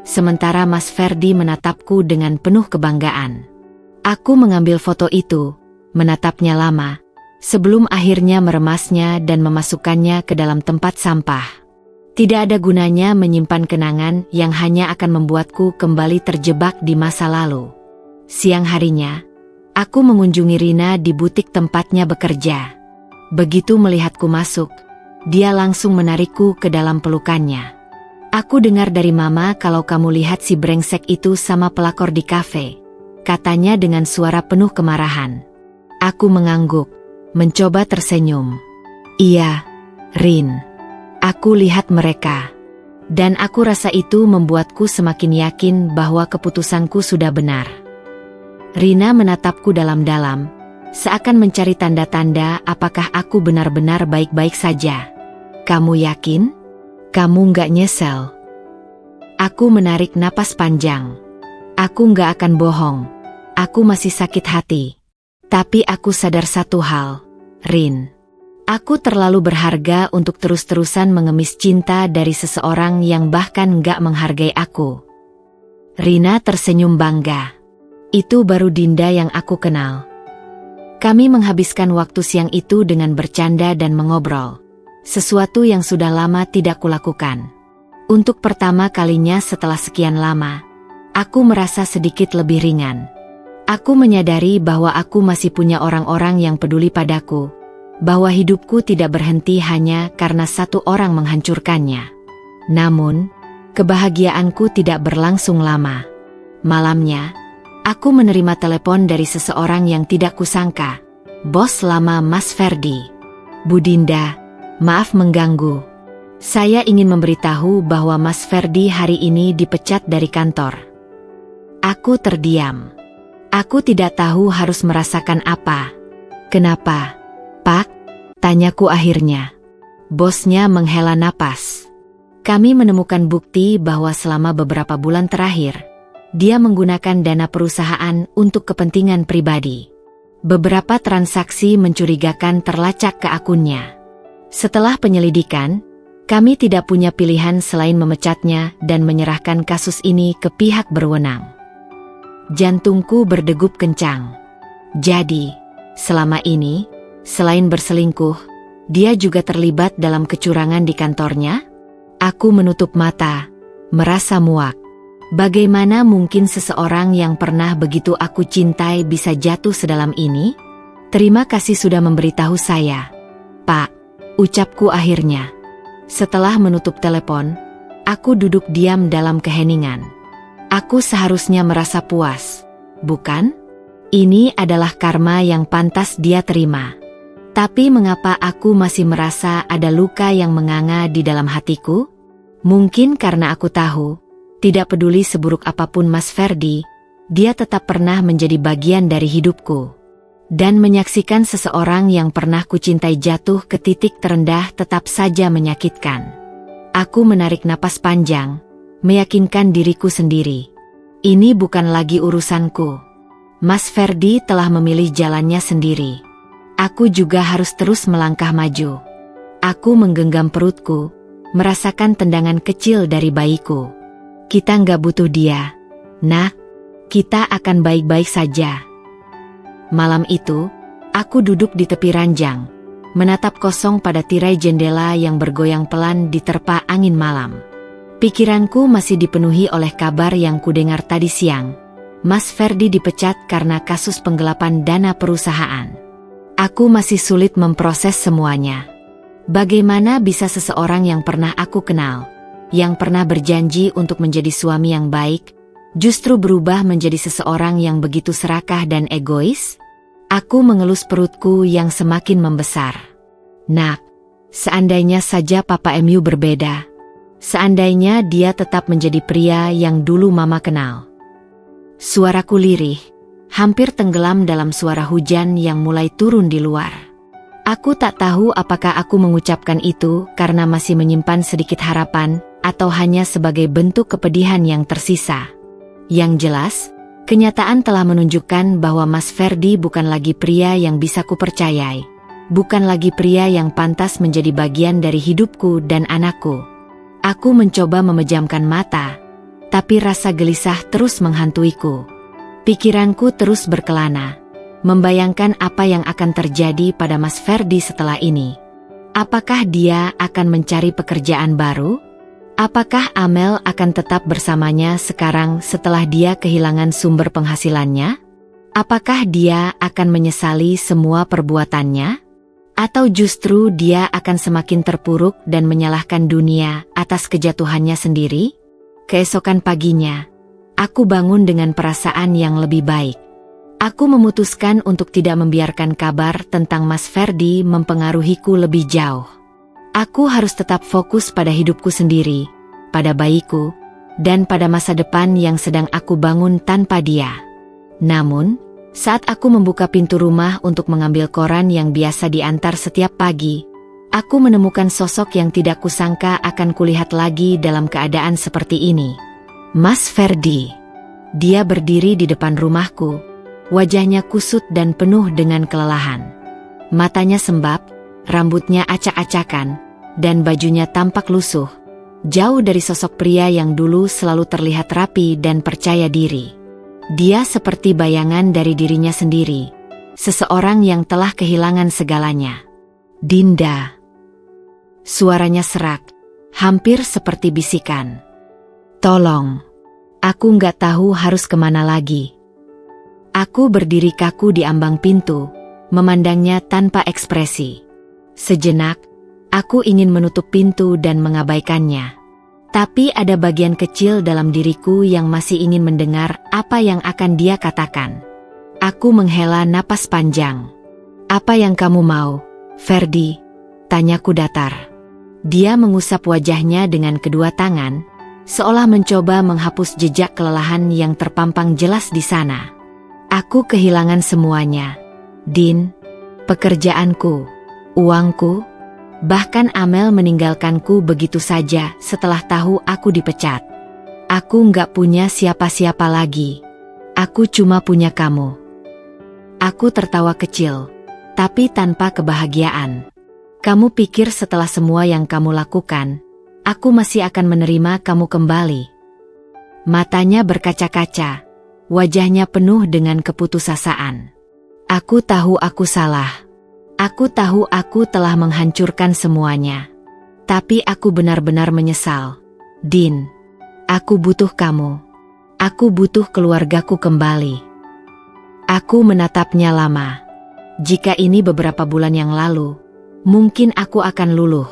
sementara Mas Ferdi menatapku dengan penuh kebanggaan. Aku mengambil foto itu, menatapnya lama, sebelum akhirnya meremasnya dan memasukkannya ke dalam tempat sampah. Tidak ada gunanya menyimpan kenangan yang hanya akan membuatku kembali terjebak di masa lalu. Siang harinya, aku mengunjungi Rina di butik tempatnya bekerja. Begitu melihatku masuk, dia langsung menarikku ke dalam pelukannya. Aku dengar dari Mama kalau kamu lihat si brengsek itu sama pelakor di kafe, katanya dengan suara penuh kemarahan. Aku mengangguk, mencoba tersenyum. Iya, Rin. Aku lihat mereka. Dan aku rasa itu membuatku semakin yakin bahwa keputusanku sudah benar. Rina menatapku dalam-dalam, seakan mencari tanda-tanda apakah aku benar-benar baik-baik saja. Kamu yakin? Kamu nggak nyesel? Aku menarik napas panjang. Aku nggak akan bohong. Aku masih sakit hati. Tapi aku sadar satu hal, Rin. Aku terlalu berharga untuk terus-terusan mengemis cinta dari seseorang yang bahkan nggak menghargai aku. Rina tersenyum bangga. Itu baru Dinda yang aku kenal. Kami menghabiskan waktu siang itu dengan bercanda dan mengobrol. Sesuatu yang sudah lama tidak kulakukan. Untuk pertama kalinya setelah sekian lama, aku merasa sedikit lebih ringan. Aku menyadari bahwa aku masih punya orang-orang yang peduli padaku, bahwa hidupku tidak berhenti hanya karena satu orang menghancurkannya. Namun, kebahagiaanku tidak berlangsung lama. Malamnya, aku menerima telepon dari seseorang yang tidak kusangka, bos lama Mas Ferdi. Bu Dinda, maaf mengganggu. Saya ingin memberitahu bahwa Mas Ferdi hari ini dipecat dari kantor. Aku terdiam. Aku tidak tahu harus merasakan apa. Kenapa, Pak? Tanyaku akhirnya. Bosnya menghela napas. Kami menemukan bukti bahwa selama beberapa bulan terakhir, dia menggunakan dana perusahaan untuk kepentingan pribadi. Beberapa transaksi mencurigakan terlacak ke akunnya. Setelah penyelidikan, kami tidak punya pilihan selain memecatnya dan menyerahkan kasus ini ke pihak berwenang. Jantungku berdegup kencang. Jadi, selama ini, selain berselingkuh, dia juga terlibat dalam kecurangan di kantornya? Aku menutup mata, merasa muak. Bagaimana mungkin seseorang yang pernah begitu aku cintai bisa jatuh sedalam ini? Terima kasih sudah memberitahu saya, Pak, ucapku akhirnya. Setelah menutup telepon, aku duduk diam dalam keheningan. Aku seharusnya merasa puas, bukan? Ini adalah karma yang pantas dia terima. Tapi mengapa aku masih merasa ada luka yang menganga di dalam hatiku? Mungkin karena aku tahu, tidak peduli seburuk apapun Mas Ferdi, dia tetap pernah menjadi bagian dari hidupku. Dan menyaksikan seseorang yang pernah kucintai jatuh ke titik terendah tetap saja menyakitkan. Aku menarik napas panjang, meyakinkan diriku sendiri. Ini bukan lagi urusanku. Mas Ferdi telah memilih jalannya sendiri. Aku juga harus terus melangkah maju. Aku menggenggam perutku, merasakan tendangan kecil dari bayiku. Kita nggak butuh dia, Nak. Kita akan baik-baik saja. Malam itu, aku duduk di tepi ranjang, menatap kosong pada tirai jendela yang bergoyang pelan diterpa angin malam. Pikiranku masih dipenuhi oleh kabar yang kudengar tadi siang. Mas Ferdi dipecat karena kasus penggelapan dana perusahaan. Aku masih sulit memproses semuanya. Bagaimana bisa seseorang yang pernah aku kenal, yang pernah berjanji untuk menjadi suami yang baik, justru berubah menjadi seseorang yang begitu serakah dan egois? Aku mengelus perutku yang semakin membesar. Nak, seandainya saja Papa MU berbeda. Seandainya dia tetap menjadi pria yang dulu Mama kenal. Suaraku lirih, hampir tenggelam dalam suara hujan yang mulai turun di luar. Aku tak tahu apakah aku mengucapkan itu karena masih menyimpan sedikit harapan, atau hanya sebagai bentuk kepedihan yang tersisa. Yang jelas, kenyataan telah menunjukkan bahwa Mas Ferdi bukan lagi pria yang bisa kupercayai. Bukan lagi pria yang pantas menjadi bagian dari hidupku dan anakku. Aku mencoba memejamkan mata, tapi rasa gelisah terus menghantuiku. Pikiranku terus berkelana, membayangkan apa yang akan terjadi pada Mas Ferdi setelah ini. Apakah dia akan mencari pekerjaan baru? Apakah Amel akan tetap bersamanya sekarang setelah dia kehilangan sumber penghasilannya? Apakah dia akan menyesali semua perbuatannya? Atau justru dia akan semakin terpuruk dan menyalahkan dunia atas kejatuhannya sendiri? Keesokan paginya, aku bangun dengan perasaan yang lebih baik. Aku memutuskan untuk tidak membiarkan kabar tentang Mas Ferdi mempengaruhiku lebih jauh. Aku harus tetap fokus pada hidupku sendiri, pada bayiku, dan pada masa depan yang sedang aku bangun tanpa dia. Namun, saat aku membuka pintu rumah untuk mengambil koran yang biasa diantar setiap pagi, aku menemukan sosok yang tidak kusangka akan kulihat lagi dalam keadaan seperti ini. Mas Ferdi. Dia berdiri di depan rumahku, wajahnya kusut dan penuh dengan kelelahan. Matanya sembab, rambutnya acak-acakan, dan bajunya tampak lusuh, jauh dari sosok pria yang dulu selalu terlihat rapi dan percaya diri. Dia seperti bayangan dari dirinya sendiri, seseorang yang telah kehilangan segalanya. Dinda. Suaranya serak, hampir seperti bisikan. Tolong, aku nggak tahu harus kemana lagi. Aku berdiri kaku di ambang pintu, memandangnya tanpa ekspresi. Sejenak, aku ingin menutup pintu dan mengabaikannya. Tapi ada bagian kecil dalam diriku yang masih ingin mendengar apa yang akan dia katakan. Aku menghela napas panjang. Apa yang kamu mau, Ferdi? Tanyaku datar. Dia mengusap wajahnya dengan kedua tangan, seolah mencoba menghapus jejak kelelahan yang terpampang jelas di sana. Aku kehilangan semuanya. Din, pekerjaanku, uangku, bahkan Amel meninggalkanku begitu saja setelah tahu aku dipecat. Aku nggak punya siapa-siapa lagi. Aku cuma punya kamu. Aku tertawa kecil, tapi tanpa kebahagiaan. Kamu pikir setelah semua yang kamu lakukan, aku masih akan menerima kamu kembali? Matanya berkaca-kaca, wajahnya penuh dengan keputusasaan. Aku tahu aku salah. Aku tahu aku telah menghancurkan semuanya. Tapi aku benar-benar menyesal. Din, aku butuh kamu. Aku butuh keluargaku kembali. Aku menatapnya lama. Jika ini beberapa bulan yang lalu, mungkin aku akan luluh.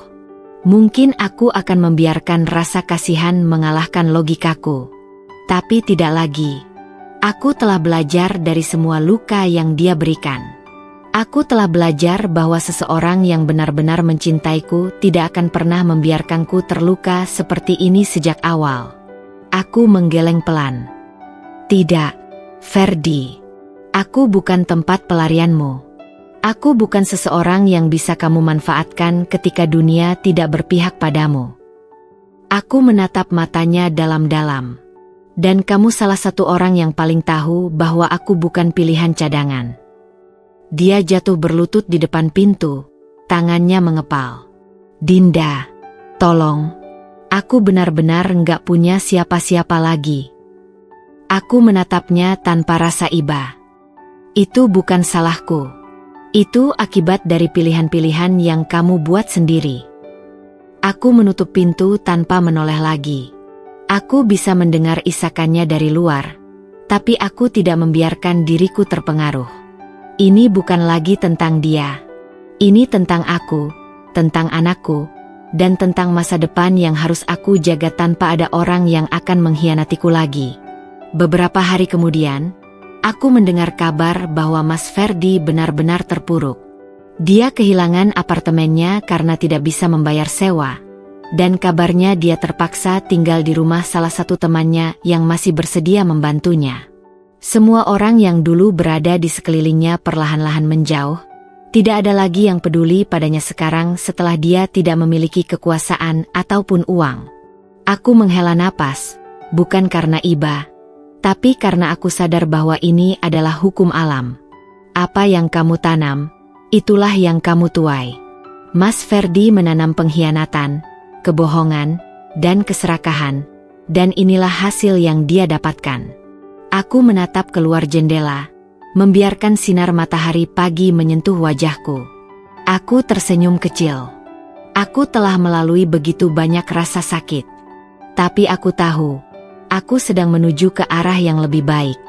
Mungkin aku akan membiarkan rasa kasihan mengalahkan logikaku. Tapi tidak lagi. Aku telah belajar dari semua luka yang dia berikan. Aku telah belajar bahwa seseorang yang benar-benar mencintaiku tidak akan pernah membiarkanku terluka seperti ini sejak awal. Aku menggeleng pelan. Tidak, Ferdi. Aku bukan tempat pelarianmu. Aku bukan seseorang yang bisa kamu manfaatkan ketika dunia tidak berpihak padamu. Aku menatap matanya dalam-dalam. Dan kamu salah satu orang yang paling tahu bahwa aku bukan pilihan cadangan. Dia jatuh berlutut di depan pintu, tangannya mengepal. Dinda, tolong. Aku benar-benar enggak punya siapa-siapa lagi. Aku menatapnya tanpa rasa iba. Itu bukan salahku. Itu akibat dari pilihan-pilihan yang kamu buat sendiri. Aku menutup pintu tanpa menoleh lagi. Aku bisa mendengar isakannya dari luar, tapi aku tidak membiarkan diriku terpengaruh. Ini bukan lagi tentang dia. Ini tentang aku, tentang anakku, dan tentang masa depan yang harus aku jaga tanpa ada orang yang akan mengkhianatiku lagi. Beberapa hari kemudian, aku mendengar kabar bahwa Mas Ferdi benar-benar terpuruk. Dia kehilangan apartemennya karena tidak bisa membayar sewa. Dan kabarnya dia terpaksa tinggal di rumah salah satu temannya yang masih bersedia membantunya. Semua orang yang dulu berada di sekelilingnya perlahan-lahan menjauh. Tidak ada lagi yang peduli padanya sekarang setelah dia tidak memiliki kekuasaan ataupun uang. Aku menghela napas, bukan karena iba, tapi karena aku sadar bahwa ini adalah hukum alam. Apa yang kamu tanam, itulah yang kamu tuai. Mas Ferdi menanam pengkhianatan, kebohongan, dan keserakahan, dan inilah hasil yang dia dapatkan. Aku menatap keluar jendela, membiarkan sinar matahari pagi menyentuh wajahku. Aku tersenyum kecil. Aku telah melalui begitu banyak rasa sakit. Tapi aku tahu, aku sedang menuju ke arah yang lebih baik.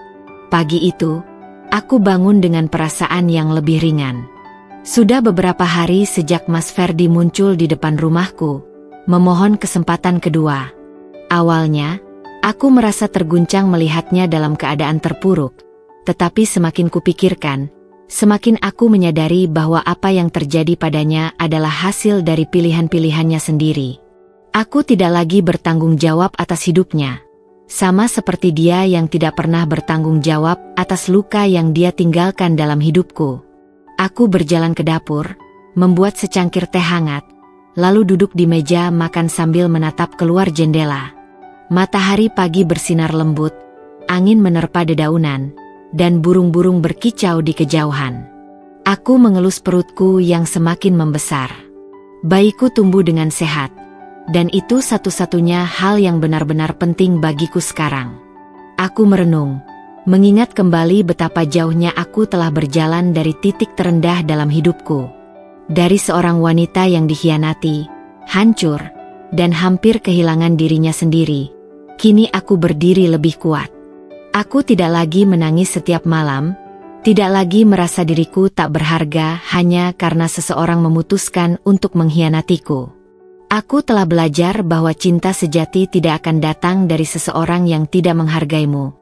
Pagi itu, aku bangun dengan perasaan yang lebih ringan. Sudah beberapa hari sejak Mas Ferdi muncul di depan rumahku, memohon kesempatan kedua. Awalnya, aku merasa terguncang melihatnya dalam keadaan terpuruk, tetapi semakin kupikirkan, semakin aku menyadari bahwa apa yang terjadi padanya adalah hasil dari pilihan-pilihannya sendiri. Aku tidak lagi bertanggung jawab atas hidupnya, sama seperti dia yang tidak pernah bertanggung jawab atas luka yang dia tinggalkan dalam hidupku. Aku berjalan ke dapur, membuat secangkir teh hangat, lalu duduk di meja makan sambil menatap keluar jendela. Matahari pagi bersinar lembut, angin menerpa dedaunan, dan burung-burung berkicau di kejauhan. Aku mengelus perutku yang semakin membesar. Bayiku tumbuh dengan sehat, dan itu satu-satunya hal yang benar-benar penting bagiku sekarang. Aku merenung, mengingat kembali betapa jauhnya aku telah berjalan dari titik terendah dalam hidupku. Dari seorang wanita yang dikhianati, hancur, dan hampir kehilangan dirinya sendiri, kini aku berdiri lebih kuat. Aku tidak lagi menangis setiap malam, tidak lagi merasa diriku tak berharga hanya karena seseorang memutuskan untuk mengkhianatiku. Aku telah belajar bahwa cinta sejati tidak akan datang dari seseorang yang tidak menghargaimu.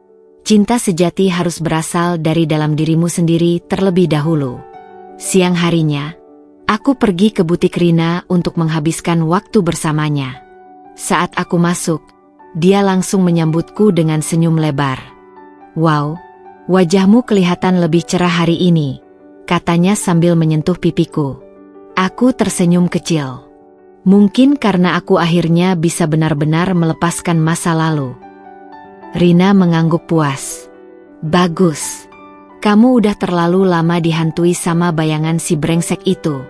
Cinta sejati harus berasal dari dalam dirimu sendiri terlebih dahulu. Siang harinya, aku pergi ke butik Rina untuk menghabiskan waktu bersamanya. Saat aku masuk, dia langsung menyambutku dengan senyum lebar. "Wow, wajahmu kelihatan lebih cerah hari ini," katanya sambil menyentuh pipiku. Aku tersenyum kecil. Mungkin karena aku akhirnya bisa benar-benar melepaskan masa lalu. Rina mengangguk puas. "Bagus. Kamu udah terlalu lama dihantui sama bayangan si brengsek itu.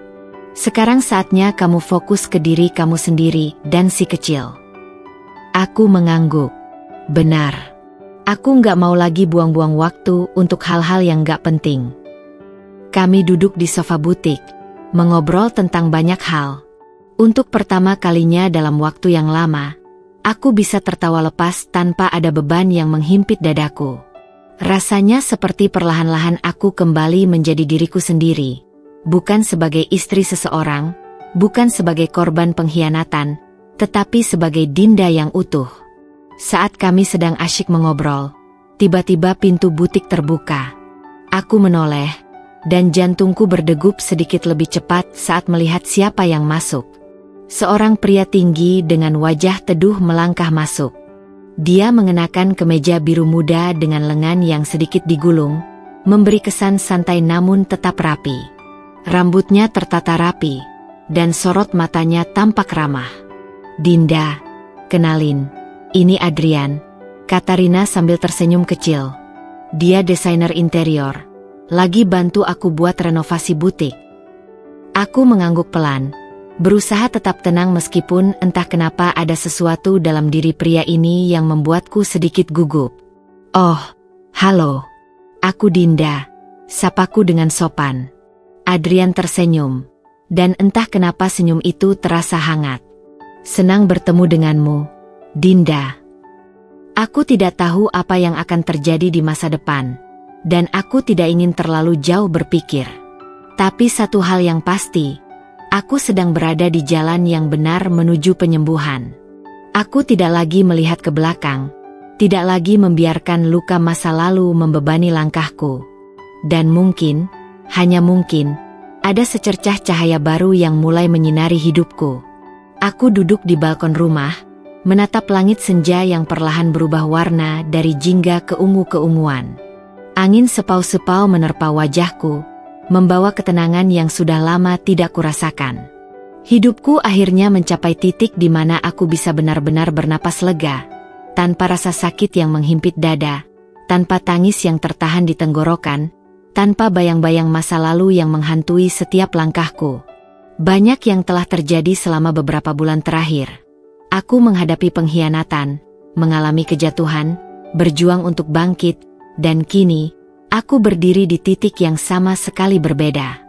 Sekarang saatnya kamu fokus ke diri kamu sendiri dan si kecil. Aku mengangguk. Benar. Aku nggak mau lagi buang-buang waktu untuk hal-hal yang nggak penting. Kami duduk di sofa butik, mengobrol tentang banyak hal. Untuk pertama kalinya dalam waktu yang lama, aku bisa tertawa lepas tanpa ada beban yang menghimpit dadaku. Rasanya seperti perlahan-lahan aku kembali menjadi diriku sendiri. Bukan sebagai istri seseorang, bukan sebagai korban pengkhianatan, tetapi sebagai Dinda yang utuh. Saat kami sedang asyik mengobrol, tiba-tiba pintu butik terbuka. Aku menoleh, dan jantungku berdegup sedikit lebih cepat saat melihat siapa yang masuk. Seorang pria tinggi dengan wajah teduh melangkah masuk. Dia mengenakan kemeja biru muda dengan lengan yang sedikit digulung, memberi kesan santai namun tetap rapi. Rambutnya tertata rapi, dan sorot matanya tampak ramah. Dinda, kenalin, ini Adrian, kata Rina sambil tersenyum kecil. Dia desainer interior, lagi bantu aku buat renovasi butik. Aku mengangguk pelan, berusaha tetap tenang meskipun entah kenapa ada sesuatu dalam diri pria ini yang membuatku sedikit gugup. Oh, halo, aku Dinda, sapaku dengan sopan. Adrian tersenyum, dan entah kenapa senyum itu terasa hangat. Senang bertemu denganmu, Dinda. Aku tidak tahu apa yang akan terjadi di masa depan, dan aku tidak ingin terlalu jauh berpikir. Tapi satu hal yang pasti, aku sedang berada di jalan yang benar menuju penyembuhan. Aku tidak lagi melihat ke belakang, tidak lagi membiarkan luka masa lalu membebani langkahku. Dan mungkin, hanya mungkin, ada secercah cahaya baru yang mulai menyinari hidupku. Aku duduk di balkon rumah, menatap langit senja yang perlahan berubah warna dari jingga ke ungu-keunguan. Angin sepau-sepau menerpa wajahku, membawa ketenangan yang sudah lama tidak kurasakan. Hidupku akhirnya mencapai titik di mana aku bisa benar-benar bernapas lega, tanpa rasa sakit yang menghimpit dada, tanpa tangis yang tertahan di tenggorokan, tanpa bayang-bayang masa lalu yang menghantui setiap langkahku. Banyak yang telah terjadi selama beberapa bulan terakhir. Aku menghadapi pengkhianatan, mengalami kejatuhan, berjuang untuk bangkit, dan kini, aku berdiri di titik yang sama sekali berbeda.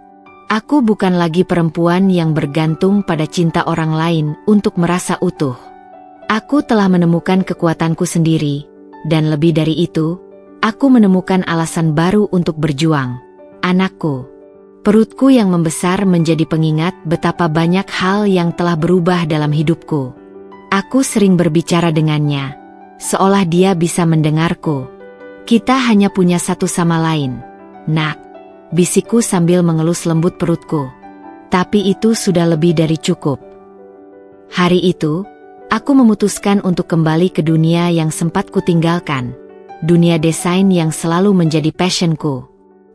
Aku bukan lagi perempuan yang bergantung pada cinta orang lain untuk merasa utuh. Aku telah menemukan kekuatanku sendiri, dan lebih dari itu, aku menemukan alasan baru untuk berjuang. Anakku. Perutku yang membesar menjadi pengingat betapa banyak hal yang telah berubah dalam hidupku. Aku sering berbicara dengannya, seolah dia bisa mendengarku. Kita hanya punya satu sama lain. Nak, bisikku sambil mengelus lembut perutku. Tapi itu sudah lebih dari cukup. Hari itu, aku memutuskan untuk kembali ke dunia yang sempat kutinggalkan. Dunia desain yang selalu menjadi passionku.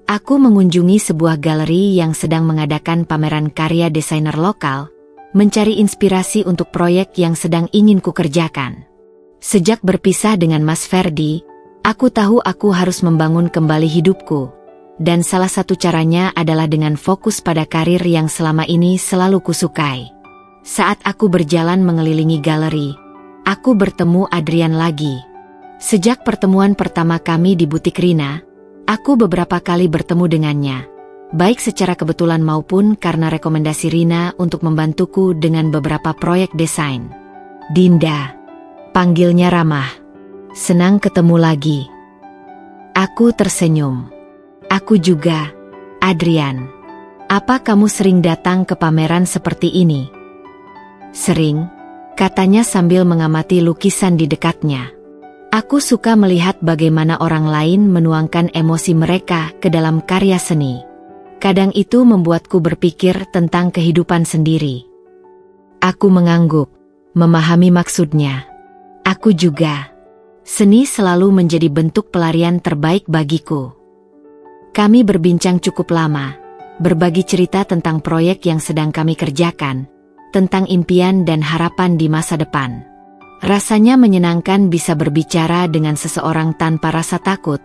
Aku mengunjungi sebuah galeri yang sedang mengadakan pameran karya desainer lokal, mencari inspirasi untuk proyek yang sedang ingin kukerjakan. Sejak berpisah dengan Mas Ferdi, aku tahu aku harus membangun kembali hidupku, dan salah satu caranya adalah dengan fokus pada karir yang selama ini selalu kusukai. Saat aku berjalan mengelilingi galeri, aku bertemu Adrian lagi. Sejak pertemuan pertama kami di butik Rina, aku beberapa kali bertemu dengannya, baik secara kebetulan maupun karena rekomendasi Rina untuk membantuku dengan beberapa proyek desain. Dinda, panggilnya ramah. Senang ketemu lagi. Aku tersenyum. Aku juga, Adrian. Apa kamu sering datang ke pameran seperti ini? Sering, katanya sambil mengamati lukisan di dekatnya. Aku suka melihat bagaimana orang lain menuangkan emosi mereka ke dalam karya seni. Kadang itu membuatku berpikir tentang kehidupan sendiri. Aku mengangguk, memahami maksudnya. Aku juga. Seni selalu menjadi bentuk pelarian terbaik bagiku. Kami berbincang cukup lama, berbagi cerita tentang proyek yang sedang kami kerjakan, tentang impian dan harapan di masa depan. Rasanya menyenangkan bisa berbicara dengan seseorang tanpa rasa takut,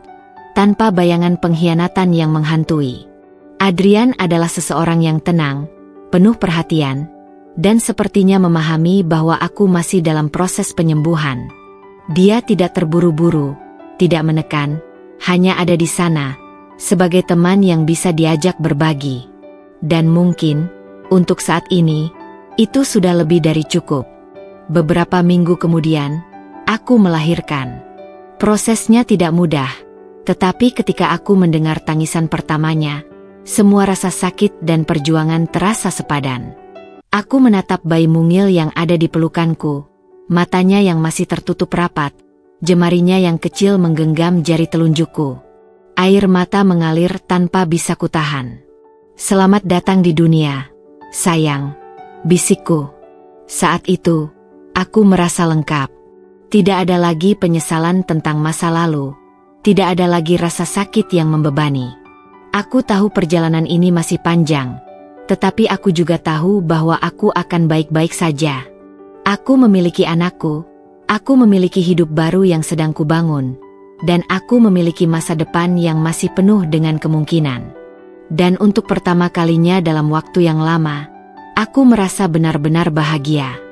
tanpa bayangan pengkhianatan yang menghantui. Adrian adalah seseorang yang tenang, penuh perhatian, dan sepertinya memahami bahwa aku masih dalam proses penyembuhan. Dia tidak terburu-buru, tidak menekan, hanya ada di sana, sebagai teman yang bisa diajak berbagi. Dan mungkin, untuk saat ini, itu sudah lebih dari cukup. Beberapa minggu kemudian, aku melahirkan. Prosesnya tidak mudah, tetapi ketika aku mendengar tangisan pertamanya, semua rasa sakit dan perjuangan terasa sepadan. Aku menatap bayi mungil yang ada di pelukanku, matanya yang masih tertutup rapat, jemarinya yang kecil menggenggam jari telunjukku. Air mata mengalir tanpa bisa kutahan. "Selamat datang di dunia, sayang," bisikku. Saat itu, aku merasa lengkap. Tidak ada lagi penyesalan tentang masa lalu, tidak ada lagi rasa sakit yang membebani. Aku tahu perjalanan ini masih panjang, tetapi aku juga tahu bahwa aku akan baik-baik saja. Aku memiliki anakku, aku memiliki hidup baru yang sedang kubangun, dan aku memiliki masa depan yang masih penuh dengan kemungkinan. Dan untuk pertama kalinya dalam waktu yang lama, aku merasa benar-benar bahagia.